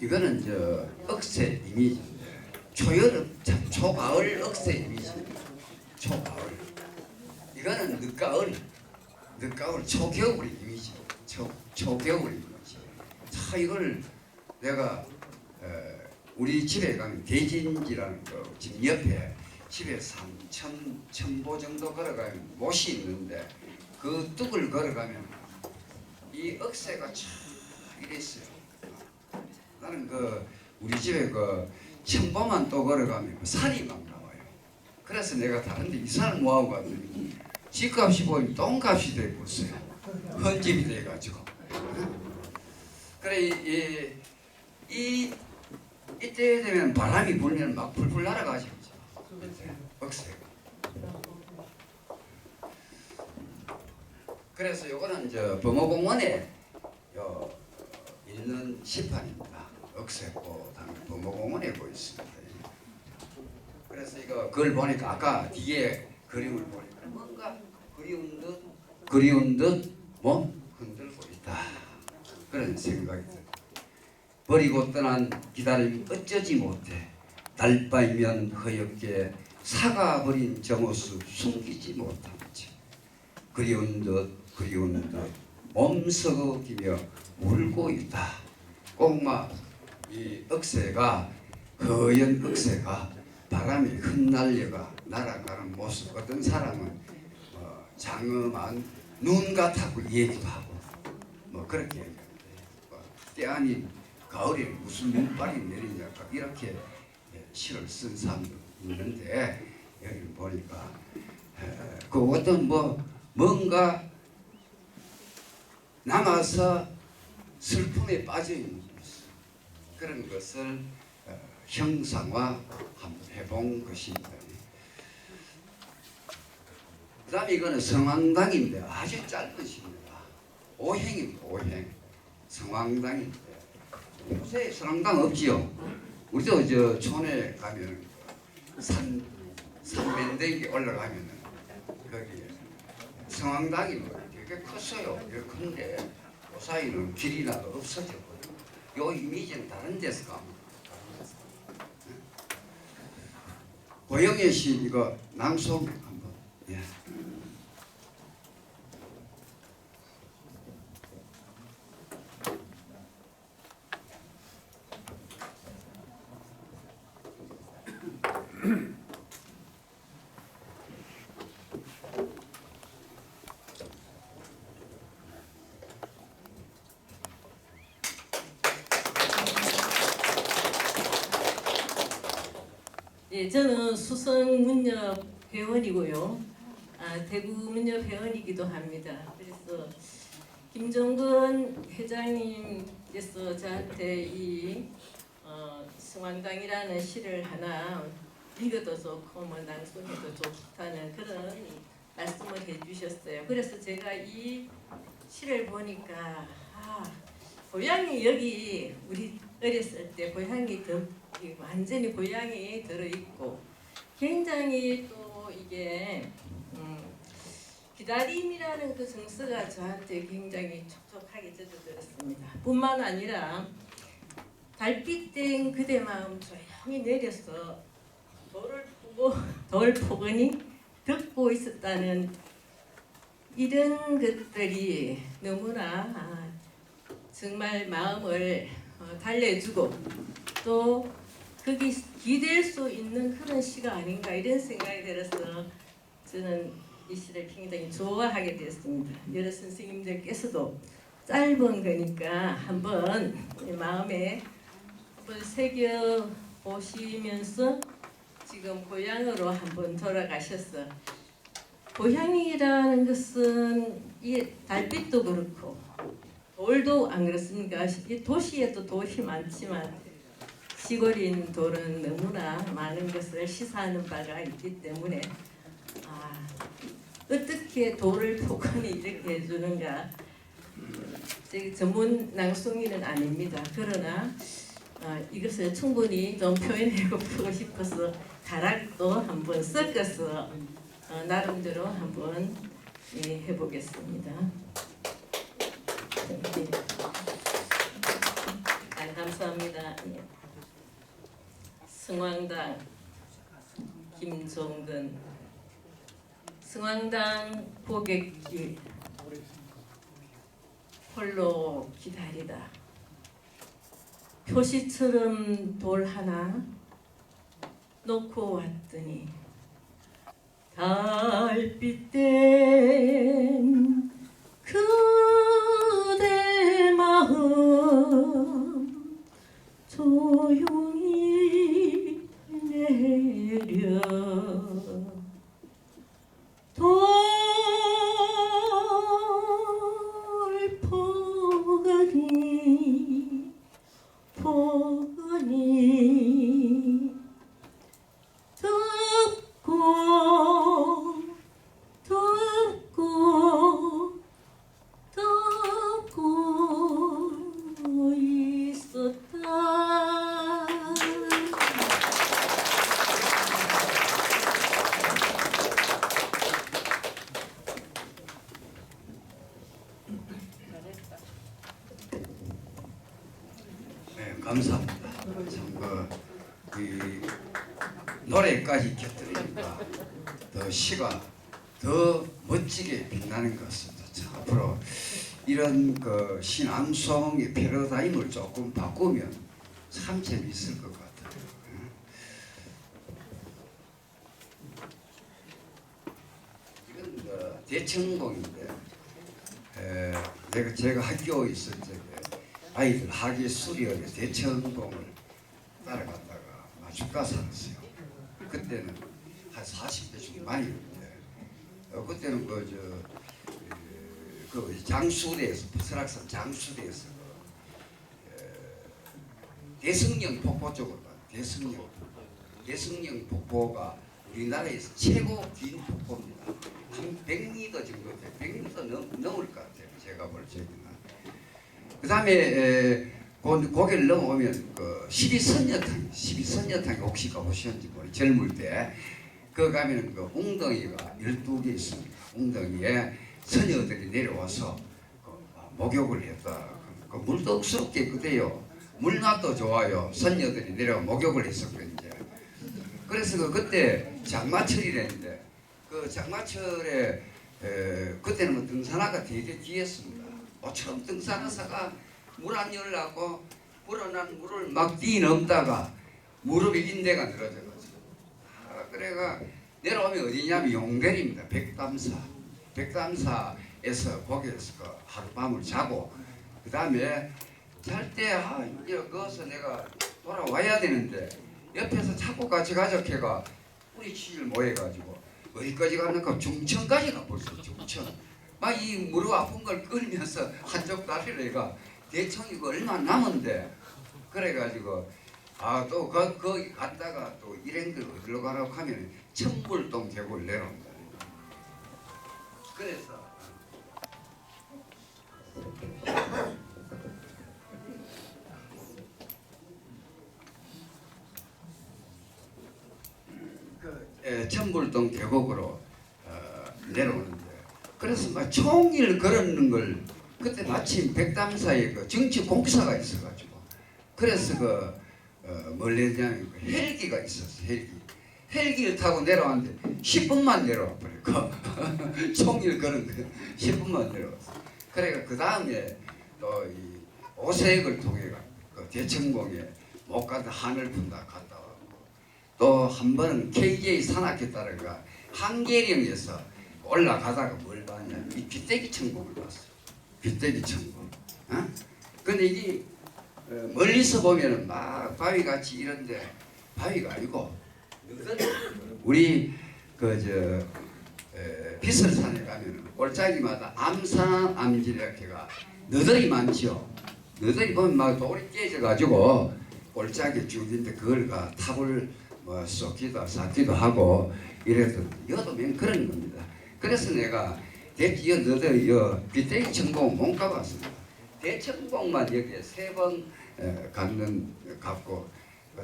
이거는 저 억새 이미지인데 초여름 참 초가을 억새 이미지. 초가을. 이거는 늦가을 초겨울 이미지. 초겨울 이미지. 자, 이걸 내가 우리 집에 가면 대진지라는 거 지금 옆에 집에서 한 1000보 정도 걸어가면 못이 있는데 그 뚝을 걸어가면 이 억새가 쫙 이랬어요. 나는 그 우리 집에 그 1000보만 또 걸어가면 그 산이 막 나와요. 그래서 내가 다른데 이사를 모아고 갔더니 집값이 보이면 똥값이 되고 있어요. 헌집이 돼가지고. 그래 이때 되면 바람이 불면 막 풀풀 날아가죠. 억새가. 그래서 이거는 저 범어공원에 있는 시판입니다. 억새꽃 범어공원에 보였습니다. 그래서 이거 그걸 보니까 아까 뒤에 그림을 보니까 뭔가 그리운 듯 뭐 흔들고 있다. 그런 생각이 들어요. 버리고 떠난 기다림 어쩌지 못해 달바이면 허옇게 사가버린 저 모습 숨기지 못한 채 그리운 듯 몸서기며 울고 있다. 꼭막 이 억새가 허연 억새가 바람에 흩날려가 날아가는 모습 어떤 사람은 장엄한 눈 같다고 얘기도 하고 뭐 그렇게 얘기하는데 때 아닌 가을에 무슨 눈발이 내리냐까 이렇게 시를 쓴 사람도 있는데 여기 보니까 그 어떤 뭔가 남아서 슬픔에 빠져 있는 그런 것을 형상화 한번 해본 것입니다. 그 다음에 이거는 성황당인데 아주 짧은 시입니다. 오행입니다. 오행. 성황당인데 요새 성황당 없지요. 우리도 저 촌에 가면 산맨대기 올라가면은 거기 성황당이 되게 컸어요. 되게 큰데 그 사이는 길이나 없어졌거든요. 요 이미지는 다른 데서 가면 고영애 씨 이거 낭송 한번. 예. 예, 저는 수성문협 회원이고요. 대구문협 회원이기도 합니다. 그래서 김종근 회장님께서 저한테 이 성황당이라는 시를 하나 읽어도 좋고 뭐 낭송해도 좋다는 그런 말씀을 해주셨어요. 그래서 제가 이 시를 보니까 고향이 여기 우리 어렸을 때 고향이 완전히 고향이 들어있고 굉장히 또 이게 기다림이라는 그 정서가 저한테 굉장히 촉촉하게 젖어들었습니다. 뿐만 아니라 달빛 된 그대 마음 조용히 내려서 돌을 푸고 돌 포근히 듣고 있었다는 이런 것들이 너무나 정말 마음을 달래주고 또 거기 기댈 수 있는 그런 시가 아닌가 이런 생각이 들어서 저는 이 시를 굉장히 좋아하게 되었습니다. 여러 선생님들께서도 짧은 거니까 한번 마음에 한번 새겨 보시면서 지금 고향으로 한번 돌아가셔서 고향이라는 것은 이 달빛도 그렇고 돌도 안 그렇습니까? 이 도시에도 돌이 많지만 시골인 돌은 너무나 많은 것을 시사하는 바가 있기 때문에 어떻게 돌을 포근히 이렇게 해주는가 전문 낭송인은 아닙니다. 그러나 이것을 충분히 좀 표현해보고 싶어서 가락도 한번 섞어서 나름대로 한번 해보겠습니다. 감사합니다. 성황당 김종근 성황당 고객길 홀로 기다리다 표시처럼 돌 하나 놓고 왔더니 달빛된 그대 마음 조용히 내려 돌포가니 포가니 덥고 덥고 덥고 있었다. 네, 감사합니다. 참, 이 노래까지 곁들이니까 더 시가 더 멋지게 빛나는 것 같습니다. 자, 앞으로 이런 그 신앙송의 패러다임을 조금 바꾸면 참 재미있을 것 같아요. 이건 대청봉인데 제가 학교에 있을 때 아이들 학예 수련회 대청봉을 따라갔다가 마주가 살았어요. 그때는 한 40대 중반이었는데 그때는 그 장수대에서 설악산 장수대에서 대승령 폭포 쪽으로 가. 대승령 폭포가 우리나라에서 최고 긴 폭포입니다. 한 100m 정도 돼. 100m 넘을 것 같아요. 제가 볼 적에는. 그 다음에 고개를 넘어오면 그 12선녀탕이 혹시 가보셨는지 모르겠어요. 젊을 때 그 가면은 그 웅덩이가 12개 있습니다. 웅덩이에 선녀들이 내려와서 목욕을 했다. 그 물도 억스럽게 깨끗해요. 물맛도 좋아요. 선녀들이 내려와 목욕을 했었거든요. 그래서 그때 장마철이랬는데 그 장마철에 그때는 뭐 등산화가 되게 귀했습니다. 처음 등산화사가 물 안 열라고 불어난 물을 막 뛰넘다가 무릎이 인대가 늘어져가지고 그래가 내려오면 어디냐면 용별입니다. 백담사에서 거기에서 그 하룻밤을 자고 그 다음에 잘 때 이제 거기서 내가 돌아와야 되는데 옆에서 자꾸 같이 가족회가 우리 치질 모여가지고 어디까지 가는가 중천까지 가버렸어. 중천 막 이 무릎 아픈 걸 끌면서 한쪽 다리를 내가 대청이고 얼마 남은데 그래가지고 또 거기 갔다가 또 일행들 어디로 가라고 하면 천불동 계곡을 내려온다. 그래서 천불동 계곡으로 내려오는데 그래서 막 총일 걸었는 걸 그때 마침 백담사에 그 정치 공사가 있어가지고 그래서 멀리냐면 헬기가 있었어. 헬기를 타고 내려왔는데 10분만 내려와 버려. 총일 걸은 거 10분만 내려왔어. 그래가 그 다음에 또 이 오색을 통해 그 대청봉에 못 가다 하늘 분다 갔다 왔고 또 한 번은 KJ 산악회 따라가 한계령에서 올라가다가 뭘 봤냐 이 빗대기 천공을 봤어. 빗대기 천공. 근데 이게 멀리서 보면은 막 바위같이 이런데 바위가 아니고 우리 비설산에 가면은 골짜기마다 암산 암지략회가 너덜이 많지요. 너덜이 보면 막 돌이 깨져가지고 골짜기 쭉인데 그걸 탑을 뭐 쏟기도 쌓기도 하고 이래서 여도면 그런 겁니다. 그래서 내가 너덜 빗대기 천공 못 가봤습니다. 대청봉만 여기에 3번 갔고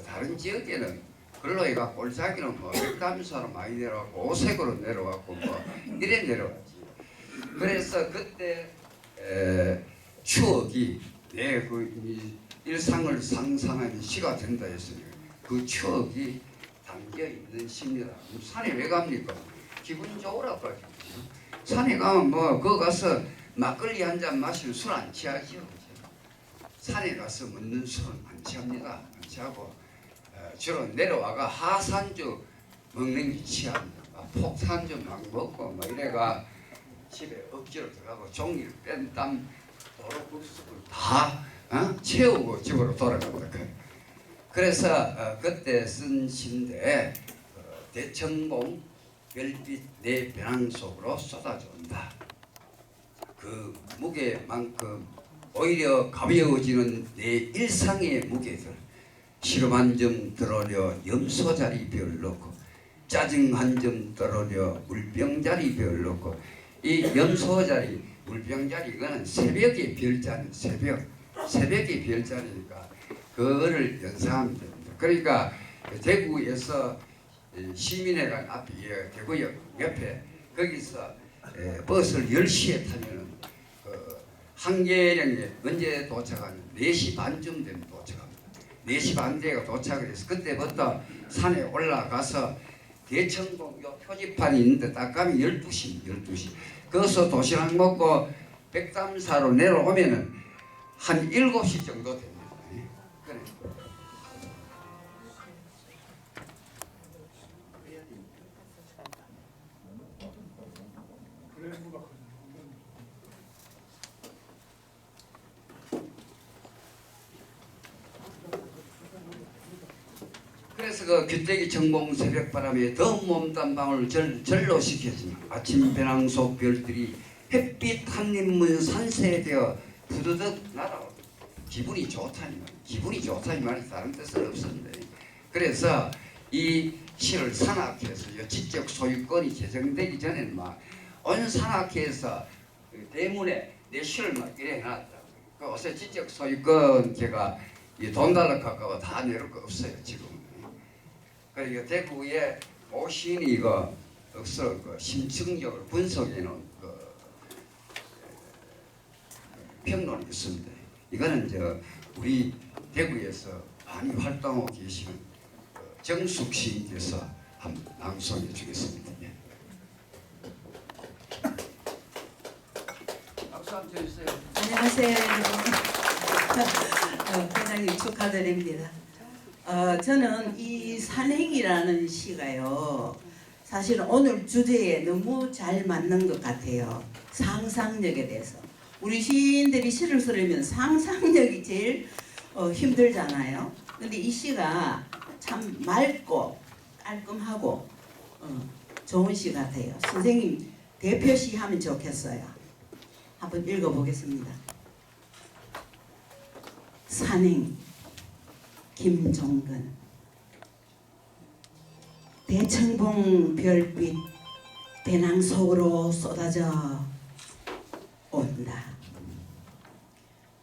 다른 지역에는 그걸로 해가 골짜기는 뭐 백담사로 많이 내려왔고 오색으로 내려왔고 뭐 이래 내려왔지. 그래서 그때 추억이 내 그 일상을 상상하는 시가 된다 했으니 그 추억이 담겨 있는 시입니다. 산에 왜 갑니까? 기분 좋으라고 하죠. 산에 가면 뭐 거기 가서 막걸리 한 잔 마시면 술 안 취하죠. 산에 가서 먹는 술은 안 취합니다. 안 취하고 주로 내려와가 하산주 먹는 게 취합니다. 폭탄 좀 막 먹고 뭐 이래가 집에 억지로 들어가고 종일 뺀 땀 도로국수를 다 채우고 집으로 돌아간다. 그래서 그때 쓴 시인데 대청봉 별빛 내 배낭 속으로 쏟아져 온다. 그 무게만큼 오히려 가벼워지는 내 일상의 무게들, 시름 한 점 들어려 염소자리 별 놓고, 짜증 한 점 떨어려 물병자리 별 놓고. 이 염소자리, 물병자리 이거는 새벽의 별자리, 새벽의 별자리니까 그거를 연상하면 됩니다. 그러니까 대구에서 시민회관 앞에 대구역 옆에 거기서 버스를 10시에 타면은 한계령에 언제 도착하면 4시 반쯤 되면 도착합니다. 4시 반 되가 도착을 해서 그때부터 산에 올라가서 대청봉 요 표지판이 있는데 딱 가면 12시. 거기서 도시락 먹고 백담사로 내려오면은 한 7시 정도 됩니다. 그래. 그래서 그 귀때기 청봉 새벽바람에 더운 몸땀 방울 절로 시켜지는 아침 배낭 속 별들이 햇빛 한입문 산새에 되어 부드득 날아오고 기분이 좋다니 말이 다른 뜻은 없습니다. 그래서 이 시를 산악회에서 지적 소유권이 제정되기 전에는 막 온 산악회에서 대문에 내 시를 막 이래 해놨다고. 그 어서 지적 소유권 제가 돈 달러 가까워 다 내릴 거 없어요 지금. 그러니까 대구에 오신이 이거 억서 그 심층적으로 분석해 놓은 그 평론이 있습니다. 이거는 우리 대구에서 많이 활동하고 계시는 정숙 시인께서 한번 낭송해 주겠습니다. 예. 박수 한번 쳐주세요. 안녕하세요. 회장님 축하드립니다. 저는 이 산행이라는 시가요, 사실 오늘 주제에 너무 잘 맞는 것 같아요. 상상력에 대해서. 우리 시인들이 시를 쓰려면 상상력이 제일 힘들잖아요. 근데 이 시가 참 맑고 깔끔하고 좋은 시 같아요. 선생님 대표시 하면 좋겠어요. 한번 읽어보겠습니다. 산행 김종근. 대청봉 별빛 배낭 속으로 쏟아져 온다.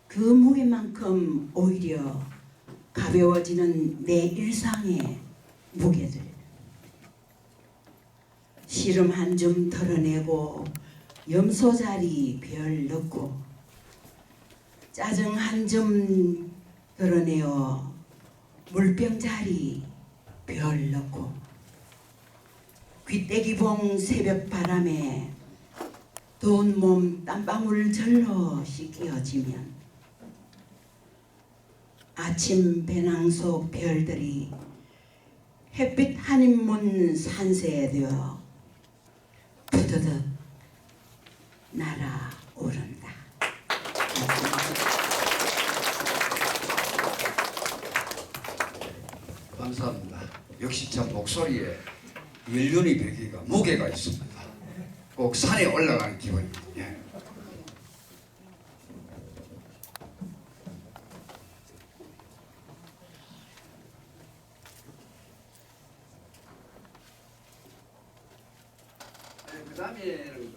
그 무게만큼 오히려 가벼워지는 내 일상의 무게들. 시름 한 줌 털어내고 염소자리 별 넣고, 짜증 한 점 덜어내어 물병자리 별 넣고, 귀때기봉 새벽 바람에 더운 몸 땀방울 절로 씻겨지면 아침 배낭 속 별들이 햇빛 한입문 산새에 되어 부드득 날아오른다. 감사합니다. 역시 참 목소리에 연륜이 배기가 무게가 있습니다. 꼭 산에 올라가는 기분입니다. 예. 그 다음에는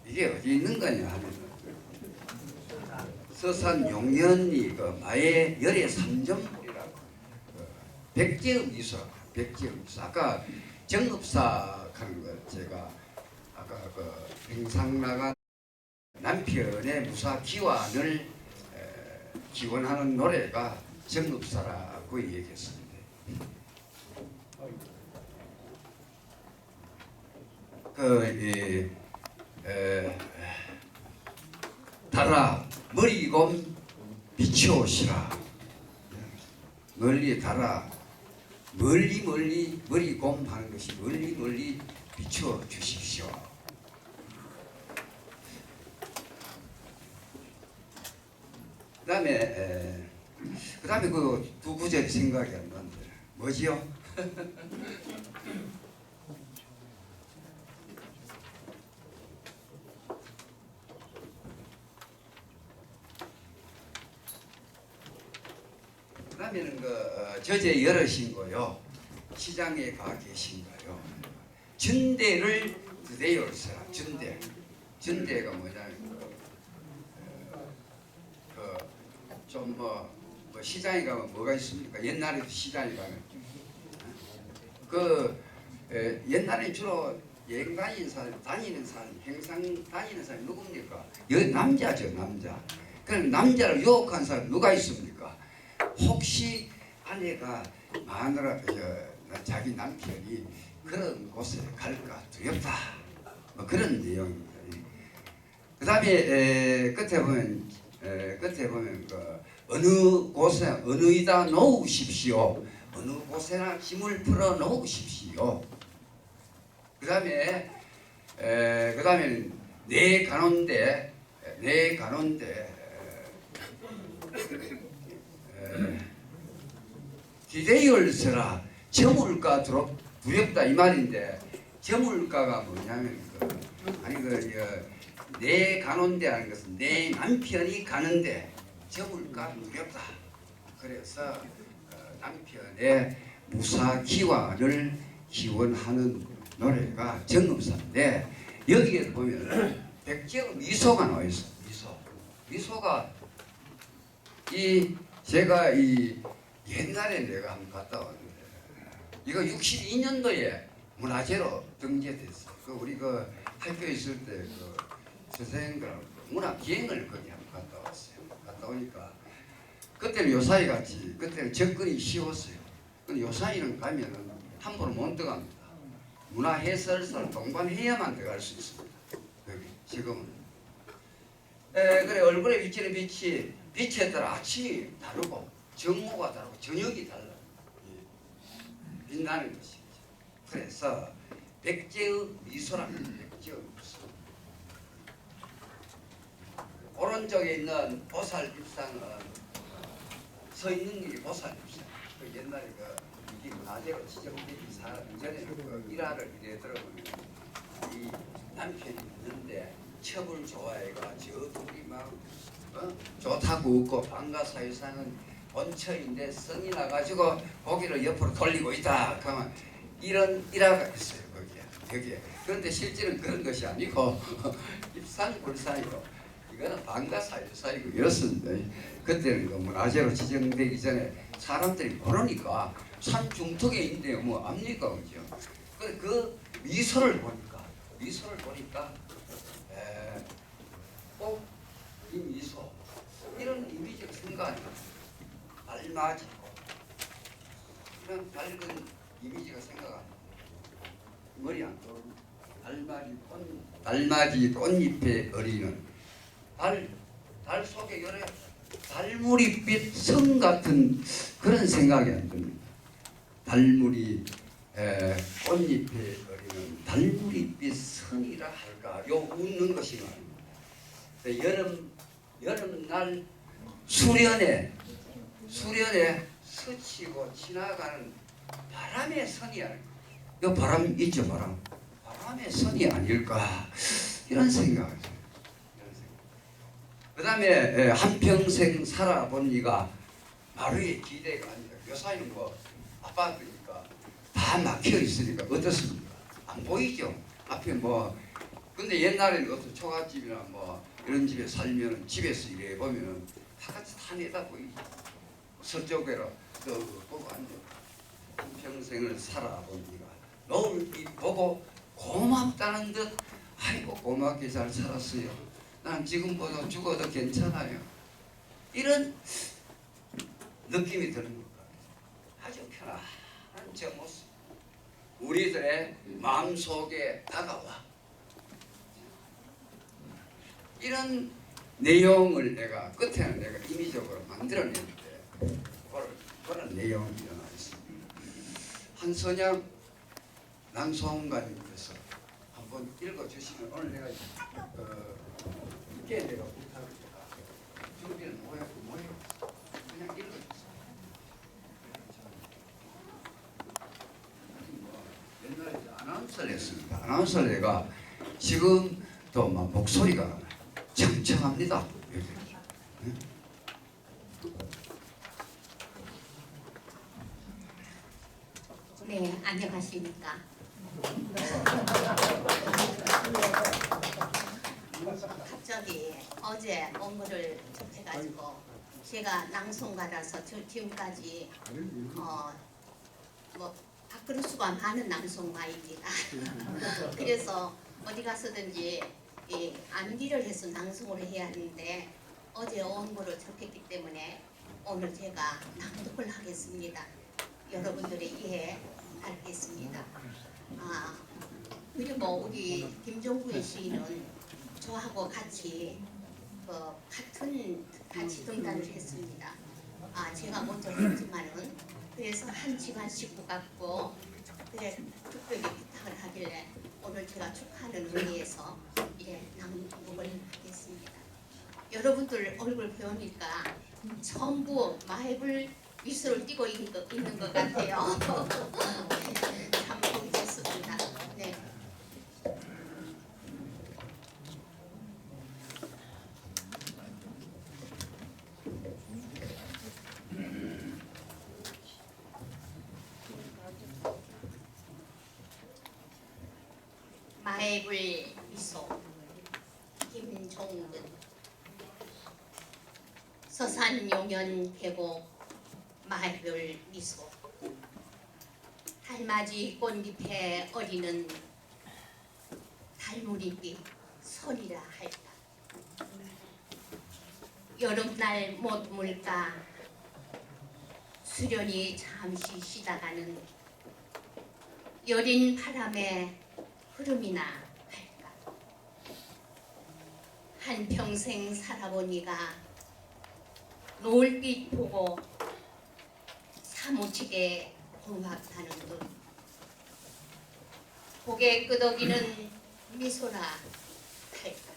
이게 어디 있는 거냐 하면 서산 용연이 마의 열의 삼전물이라고 백제의 미소, 아까 정읍사 하는 거 제가 아까 평상 나간 남편의 무사 기원을 기원하는 노래가 정읍사라고 얘기했습니다. 달아 머리곰 비추오시라. 멀리 달아 멀리 머리곰 하는 것이 멀리 비추어 주십시오. 그다음에 그 두 구절이 생각이 안 나는데 뭐지요? 그다음에는 저제 여럿인거요. 시장에 가 계신가요? 준대를 드대요서라. 준대가 뭐냐면 좀 시장에 가면 뭐가 있습니까? 옛날에도 시장에 가면 옛날에 주로 여행 다니는 사람, 행상 다니는 사람이 누굽니까? 남자죠, 남자. 그럼 남자를 유혹한 사람 누가 있습니까? 혹시 아내가 마누라 자기 남편이 그런 곳에 갈까 두렵다. 뭐 그런 내용입니다. 그다음에 끝에 보면 어느 곳에 어느 이다 놓으십시오. 어느 곳에나 힘을 풀어 놓으십시오. 그다음에 내 가운데 기대열서라. 저물가 두렵다 이 말인데 저물가가 뭐냐면 내 가는데 하는 것은 내 남편이 가는데 저물가 두렵다. 그래서 남편의 무사 기원을 기원하는 노래가 정음사인데 여기에 보면 백제의 미소가 나와 있어. 미소가 제가 옛날에 내가 한번 갔다 왔는데 이거 62년도에 문화재로 등재됐어. 우리 학교에 있을 때 선생님들하고 문화 기행을 거기 한번 갔다 왔어요. 갔다 오니까 그때는 요사이 같이 그때는 접근이 쉬웠어요. 근데 요사이는 가면은 함부로 못 들어갑니다. 문화해설사를 동반해야만 들어갈 수 있습니다. 여기 지금은. 그래 얼굴에 비치는 빛에 따라 아침이 다르고 정오가 다르고 저녁이 달라. 빛나는 것이죠. 그래서 백제의 미소랍니다. 백제의 미소. 오른쪽에 있는 보살입상은 서 있는 게 보살입상. 옛날에 이게 문화재로 지정되기 이전에는 일화를 이래 들어보면 이 남편이 있는데 첩을 좋아해가 저 둘이 막 좋다고 웃고 방가 사유상은 본처인데 성이 나가지고 고기를 옆으로 돌리고 있다 하면 이런 일화가 있어요. 거기에. 그런데 실제는 그런 것이 아니고 입산불사이고 이거는 방가 사유사이고 이렇습니다. 그때는 문화재로 지정되기 전에 사람들이 모르니까 산 중턱에 있는데 뭐 압니까, 그죠? 그 미소를 보니까 꼭 이 미소 이런 이미지가 생각이 알맞이고 이런 밝은 이미지가 생각 안 나. 머리 안 떠오르고 달맞이 꽃잎에 어리는 달 속에 열에 달무리빛 성 같은 그런 생각이 안 듭니다. 달무리 꽃잎에 어리는 달무리빛 성이라 할까? 요 웃는 것이 말입니다. 여름날 수련에 스치고 지나가는 바람의 선이 아닐까? 이 바람 있죠, 바람의 선이 아닐까? 이런 생각을 해요. 그 다음에 한평생 살아본 이가 마루에 기대가 아니라 요사이는 아파트니까 다 막혀 있으니까 어떻습니까? 안 보이죠? 앞에 근데 옛날에는 어떤 초가집이나 이런 집에 살면 집에서 이래 보면은 다 같이 다 내다 보이죠. 서쪽으로 보고 앉아. 한평생을 살아본 이가 노을빛 보고 고맙다는 듯 아이고 고맙게 잘 살았어요. 난 지금보다 죽어도 괜찮아요. 이런 느낌이 드는 것 같아요. 아주 편안한 저 모습. 우리들의 마음속에 다가와. 이런 내용을 끝에는 내가 임의적으로 만들어냈는데 그런 내용이 일어나 있습니다. 한선양 낭송가님께서 한번 읽어주시면 오늘 내가 이게 내가 부탁을 준비는 뭐예요? 그냥 읽어주세요. 옛날에 이제 아나운서를 했습니다. 아나운서를 내가 지금도 막 목소리가 청청합니다. 네, 안녕하십니까. 갑자기 어제 업무를 접해가지고 제가 낭송가라서 지금까지 뭐 바꿀 수가 많은 낭송가입니다. 그래서 어디 가서든지 이 암기를 해서 낭송을 해야 하는데 어제 업무를 접했기 때문에 오늘 제가 낭독을 하겠습니다. 여러분들의 이해 바라겠습니다. 그리고 우리 김종구의 시인은 저하고 같이 같이 등단을 했습니다. 제가 먼저 했지만은 그래서 한 집안 식구 같고 그래 특별히 부탁을 하길래 오늘 제가 축하하는 의미에서 낭독을 하겠습니다. 여러분들 얼굴 보니까 전부 마이블 미소를 띠고 있는 것 같아요. 참 보기 좋습니다. 네. 마이블 미소 김종근 서산용연 계곡 마이블 미소 달맞이 꽃잎에 어리는 달무리빛 손이라 할까 여름날 못 물까 수련이 잠시 쉬다가는 여린 바람에 흐름이나 할까 한평생 살아보니가 노을빛 보고 사무치게 공학하는 듯 고개 끄덕이는 미소라 할까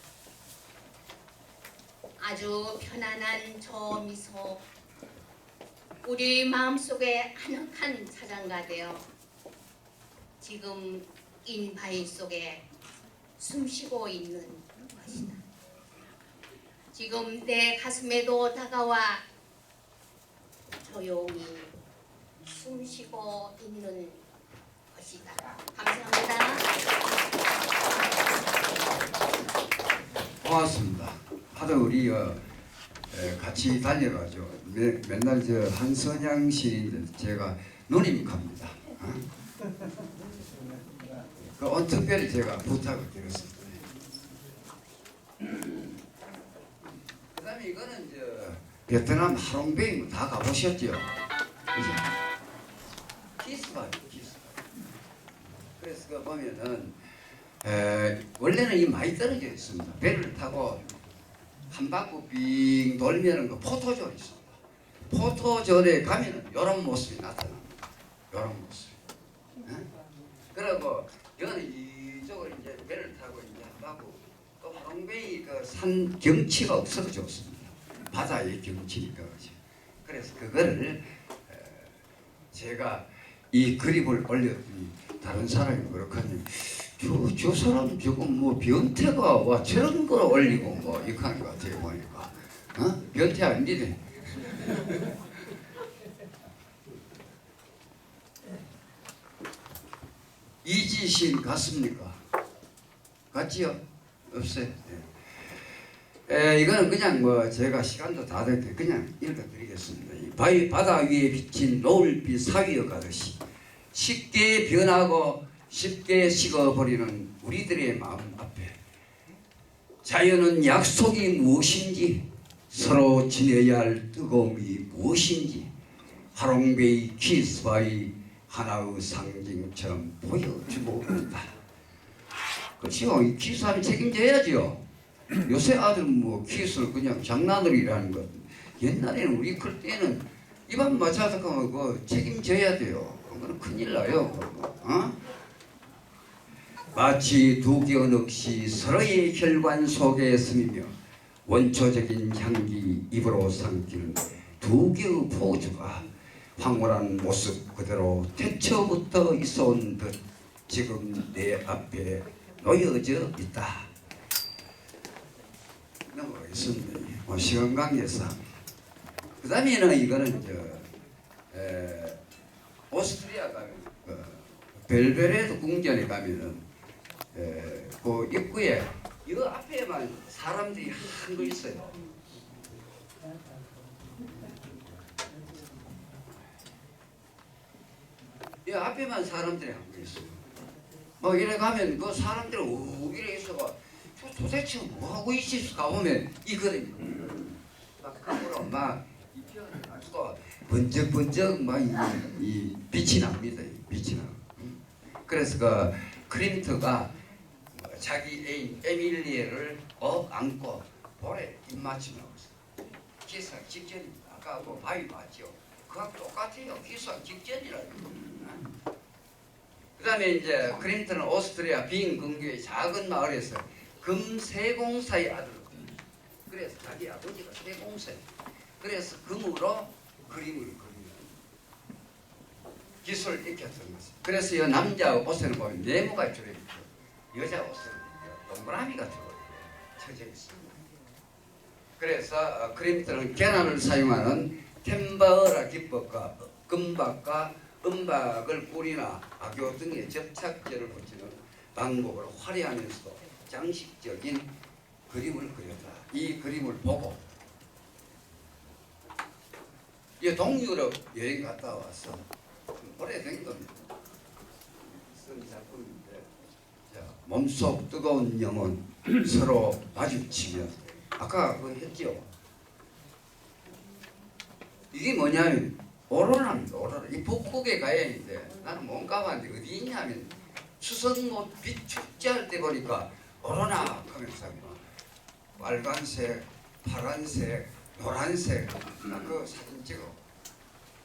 아주 편안한 저 미소 우리 마음속에 아늑한 차장가 되어 지금 인바위 속에 숨쉬고 있는 것이다. 지금 내 가슴에도 다가와 조용히 숨쉬고 있는 것이다. 감사합니다. 고맙습니다. 하도 우리 같이 다녀가지고 맨날 저 한선양 시인들 제가 누님갑니다. 특별히 제가 부탁을 드렸습니다. 그다음에 이거는 베트남 하롱베이 다 가보셨죠? 그죠? 키스바이. 그래서 그 보면은 원래는 이 많이 떨어져 있습니다. 배를 타고 한 바퀴 빙 돌면은 그 포토존이 있습니다. 포토존에 가면은 이런 모습이 나타납니다. 이런 모습. 그리고 여기는 이쪽으로 이제 배를 타고 이제 한 바퀴 또 하롱베이 그 산 경치가 없어도 좋습니다. 바다의 경치니까 그렇죠. 그래서 그거를 제가 이 그림을 올렸더니 다른 사람이 그렇거든요. 저 사람 조금 뭐 변태가 와 저런 걸 올리고 뭐 이렇게 것 같아요 보니까 변태 아닌데. 이지신 같습니까? 같지요? 없어요. 네. 이거는 그냥 뭐 제가 시간도 다 됐는데 그냥 읽어드리겠습니다. 이 바다 위에 비친 노을빛 사위여 가듯이 쉽게 변하고 쉽게 식어버리는 우리들의 마음 앞에 자연은 약속이 무엇인지 서로 지내야 할 뜨거움이 무엇인지 하롱베이 키스바이 하나의 상징처럼 보여주고 있다. 그렇죠. 이 키스하면 책임져야죠. 요새 아들 뭐 키스를 그냥 장난으로 일하는 것. 옛날에는 우리 클 때는 입안 맞춰서 그 책임져야 돼요. 그거는 큰일 나요. 마치 두 개의 넋이 서로의 혈관 속에 스미며 원초적인 향기 입으로 삼키는 두 개의 포즈가 황홀한 모습 그대로 태초부터 있어온 듯 지금 내 앞에 놓여져 있다. 넘어가겠습니다. 시간 관계상 그 다음에는 이거는 오스트리아 가면 벨베레드 궁전에 가면은 그 입구에 이 앞에만 사람들이 한 거 있어요. 이 앞에만 사람들이 한 거 있어요. 뭐 이래 가면 그 사람들이 우 이래 있어가 도대체 뭐 하고 있을까 보면 이거든요. 막 그거로 막 또 번쩍번쩍 막 이 빛이 납니다. 빛이 나. 그래서 그 클린트가 자기 애인 에밀리에를 안고 볼에 입맞춤하고 있어요. 기사 직전입니다. 아까 그 바위 맞죠? 그하고 똑같아요. 기사 직전이라고. 그 다음에 이제 클린트는 오스트리아 빈 근교의 작은 마을에서 금세공사의 아들이거든요. 그래서 자기 아버지가 세공사예요. 그래서 금으로 그림을 그리는 기술을 익혔던 것입니다. 그래서 이 남자 옷에는 보면 네모가 들어있고 여자 옷은 동그라미가 쳐져 있습니다. 그래서 클린트는 계란을 사용하는 템바어라 기법과 금박과 은박을 꿀이나 악교 등의 접착제를 붙이는 방법을 화려하면서도 장식적인 그림을 그렸다. 이 그림을 보고 이 동유럽 여행 갔다 와서 오래된 겁니다. 쓴 작품인데 몸속 뜨거운 영혼 서로 마주치면 아까 그거 했죠. 이게 뭐냐면 오로라입니다. 오로라. 이 북극에 가야 있는데 나는 못 가봤는데 어디 있냐면 수성못 빛 축제할 때 보니까 오로라 하면서 빨간색, 파란색, 노란색 그 사진 찍어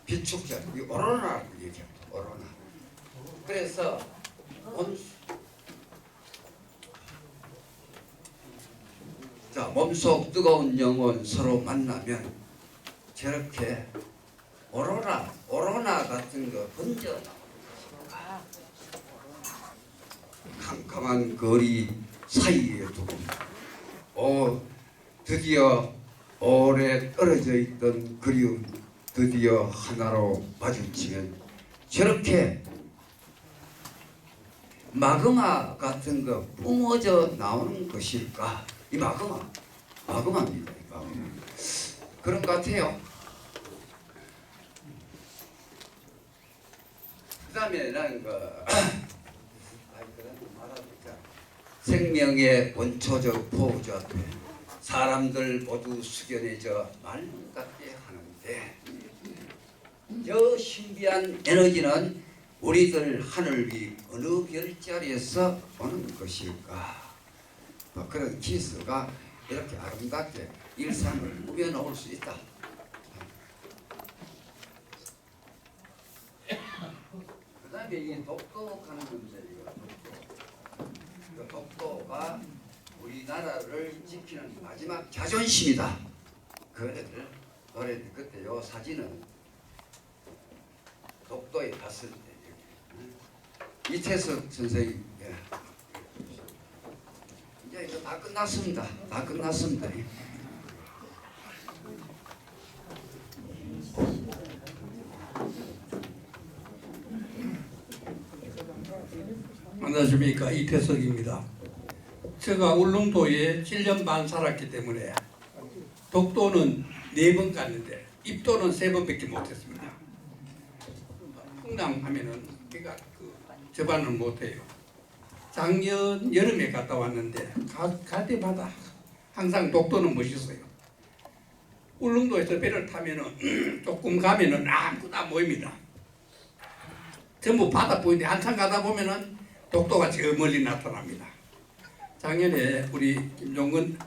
빛 축제 이 오로라라고 얘기합니다. 오로라. 그래서 몸속 뜨거운 영혼 서로 만나면 저렇게 오로나 같은 거 번져 나옵니다. 캄캄한 거리 사이에 두고 드디어 오래 떨어져 있던 그리움 드디어 하나로 마주치면 저렇게 마그마 같은 거 뿜어져 나오는 것일까? 이 마그마입니다. 이 마그마. 그런 것 같아요. 그 다음에 나는 생명의 원초적 포즈 앞에 사람들 모두 숙연해져 말문 같게 하는데 저 신비한 에너지는 우리들 하늘 위 어느 별자리에서 오는 것일까? 그런 키스가 이렇게 아름답게 일상을 꾸며놓을 수 있다. 그 다음에 이 독도하는 건데 그 독도가 우리나라를 지키는 마지막 자존심이다. 그거를 노래 그때 요 사진은 독도에 갔을 때 이태석 선생님 이제 이거 다 끝났습니다. 다 끝났습니다. 안녕하십니까, 이태석입니다. 제가 울릉도에 7년 반 살았기 때문에 독도는 4번 갔는데 입도는 3번밖에 못했습니다. 풍랑 하면은 제가 저반을 못해요. 작년 여름에 갔다 왔는데 갈 때마다 항상 독도는 멋있어요. 울릉도에서 배를 타면은 조금 가면은 아무것도 안 보입니다. 전부 바다 보이는데 한참 가다 보면은 독도가 저 멀리 나타납니다. 작년에 우리 김종근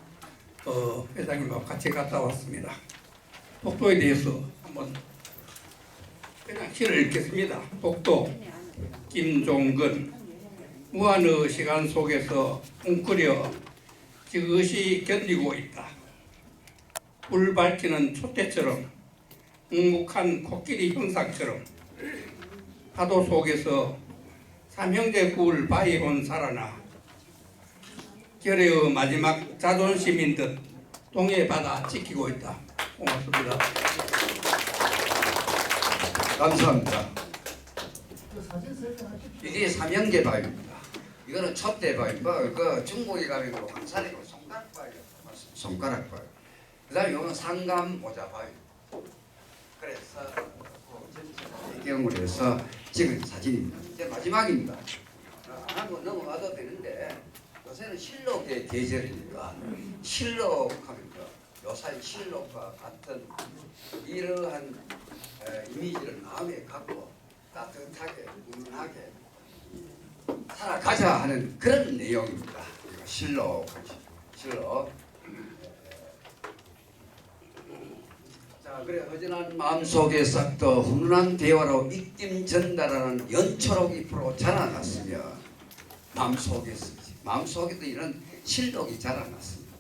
회장님하고 같이 갔다 왔습니다. 독도에 대해서 한번 그냥 시를 읽겠습니다. 독도 김종근 무한의 시간 속에서 웅크려 지그시 견디고 있다. 불 밝히는 촛대처럼 묵묵한 코끼리 형상처럼 파도 속에서 삼형제 굴 바위혼 살아나 결의의 마지막 자존심인 듯 동해 바다 지키고 있다. 고맙습니다. 감사합니다. 이게 삼형제 바위입니다. 이거는 촛대 바위고 그 중국에 가면 그 황산이고 손가락 바위, 손가락 바위. 그다음에 이거는 상감 모자 바위. 그래서 배경으로 해서 찍은 사진입니다. 이제 마지막입니다. 안 하고 넘어가도 되는데 요새는 실록의 계절이니까 실록하면 요사이 실록과 같은 이러한 이미지를 마음에 갖고 따뜻하게 훈훈하게 살아가자 하는 그런 내용입니다. 이거 실록. 자, 그래 허전한 마음속에 싹더 훈훈한 대화로 입김 전달하는 연초록 잎으로 자라났으며 마음속에도 이런 실록이 자라났습니다.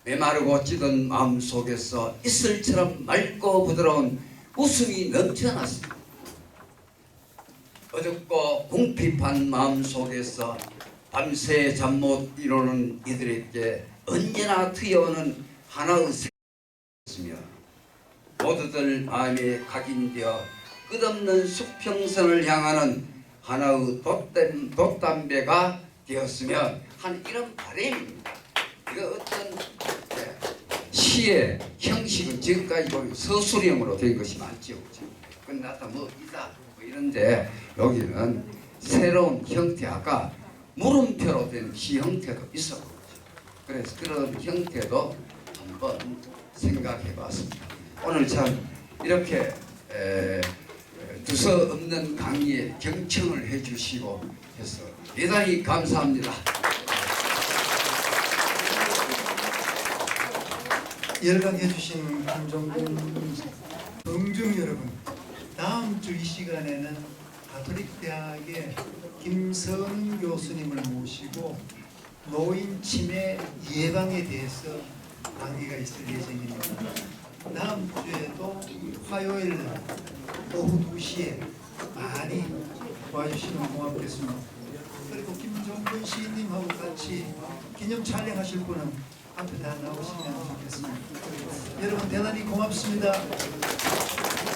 메마르고 찌든 마음속에서 이슬처럼 맑고 부드러운 웃음이 넘쳐났습니다. 어둡고 궁핍한 마음속에서 밤새 잠 못 이루는 이들에게 언제나 트여오는 하나의 색이었으며 모두들 마음에 각인되어 끝없는 수평선을 향하는 하나의 돛담배가 되었으며 한 이런 바람입니다. 이거 어떤 시의 형식은 지금까지 보면 서술형으로 된 것이 많지요. 끝났다 뭐 이다 뭐 이런데 여기는 새로운 형태, 아까 물음표로 된 시 형태도 있었고 그래서 그런 형태도 한번 생각해 봤습니다. 오늘 참 이렇게 두서없는 강의에 경청을 해주시고 해서 대단히 감사합니다. 열강해 주신 김종근 동중 여러분, 다음 주 이 시간에는 가톨릭대학의 김성인 교수님을 모시고 노인 치매 예방에 대해서 강의가 있을 예정입니다. 다음 주에도 화요일 오후 2시에 많이 와주시면 고맙겠습니다. 그리고 김종근 시인님하고 같이 기념 촬영하실 분은 앞에 다 나오시면 좋겠습니다. 여러분 대단히 고맙습니다.